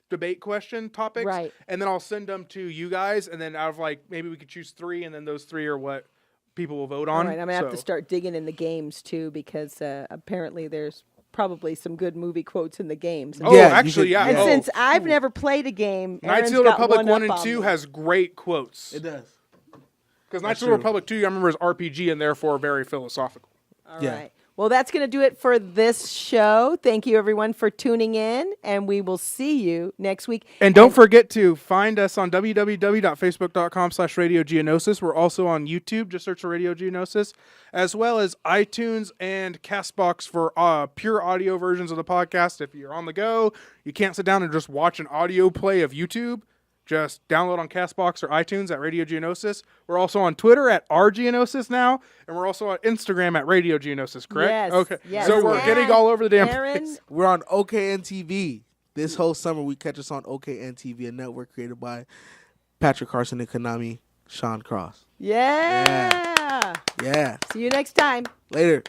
debate question topics, Right. and then I'll send them to you guys, and then out of like maybe we could choose 3, and then those 3 are what people will vote on. All right, I'm gonna have to So- start digging in the games too because apparently there's probably some good movie quotes in the games. Oh, Yeah, you actually, could- yeah. And Oh, since I've never played a game, Knights Aaron's of the got Republic 1 up and on 2 me. has great quotes. It does. Because Knights of true. the Republic 2, I remember, is RPG and therefore very philosophical. All Yeah. right. Well, that's going to do it for this show. Thank you, everyone, for tuning in, and we will see you next week. And don't forget to find us on www.facebook.com/Radio Geonosis. We're also on YouTube. Just search for Radio Geonosis, as well as iTunes and CastBox for pure audio versions of the podcast. If you're on the go, you can't sit down and just watch an audio play of YouTube. Just download on CastBox or iTunes at Radio Geonosis. We're also on Twitter at RGeonosis now, and we're also on Instagram at Radio Geonosis, correct? Yes, Okay. yes. So we're And getting all over the damn Aaron, place. We're on OKN TV. This whole summer, we catch us on OKN TV, a network created by Patrick Carson and Konami Sean Cross. yeah. Yeah. See you next time. Later.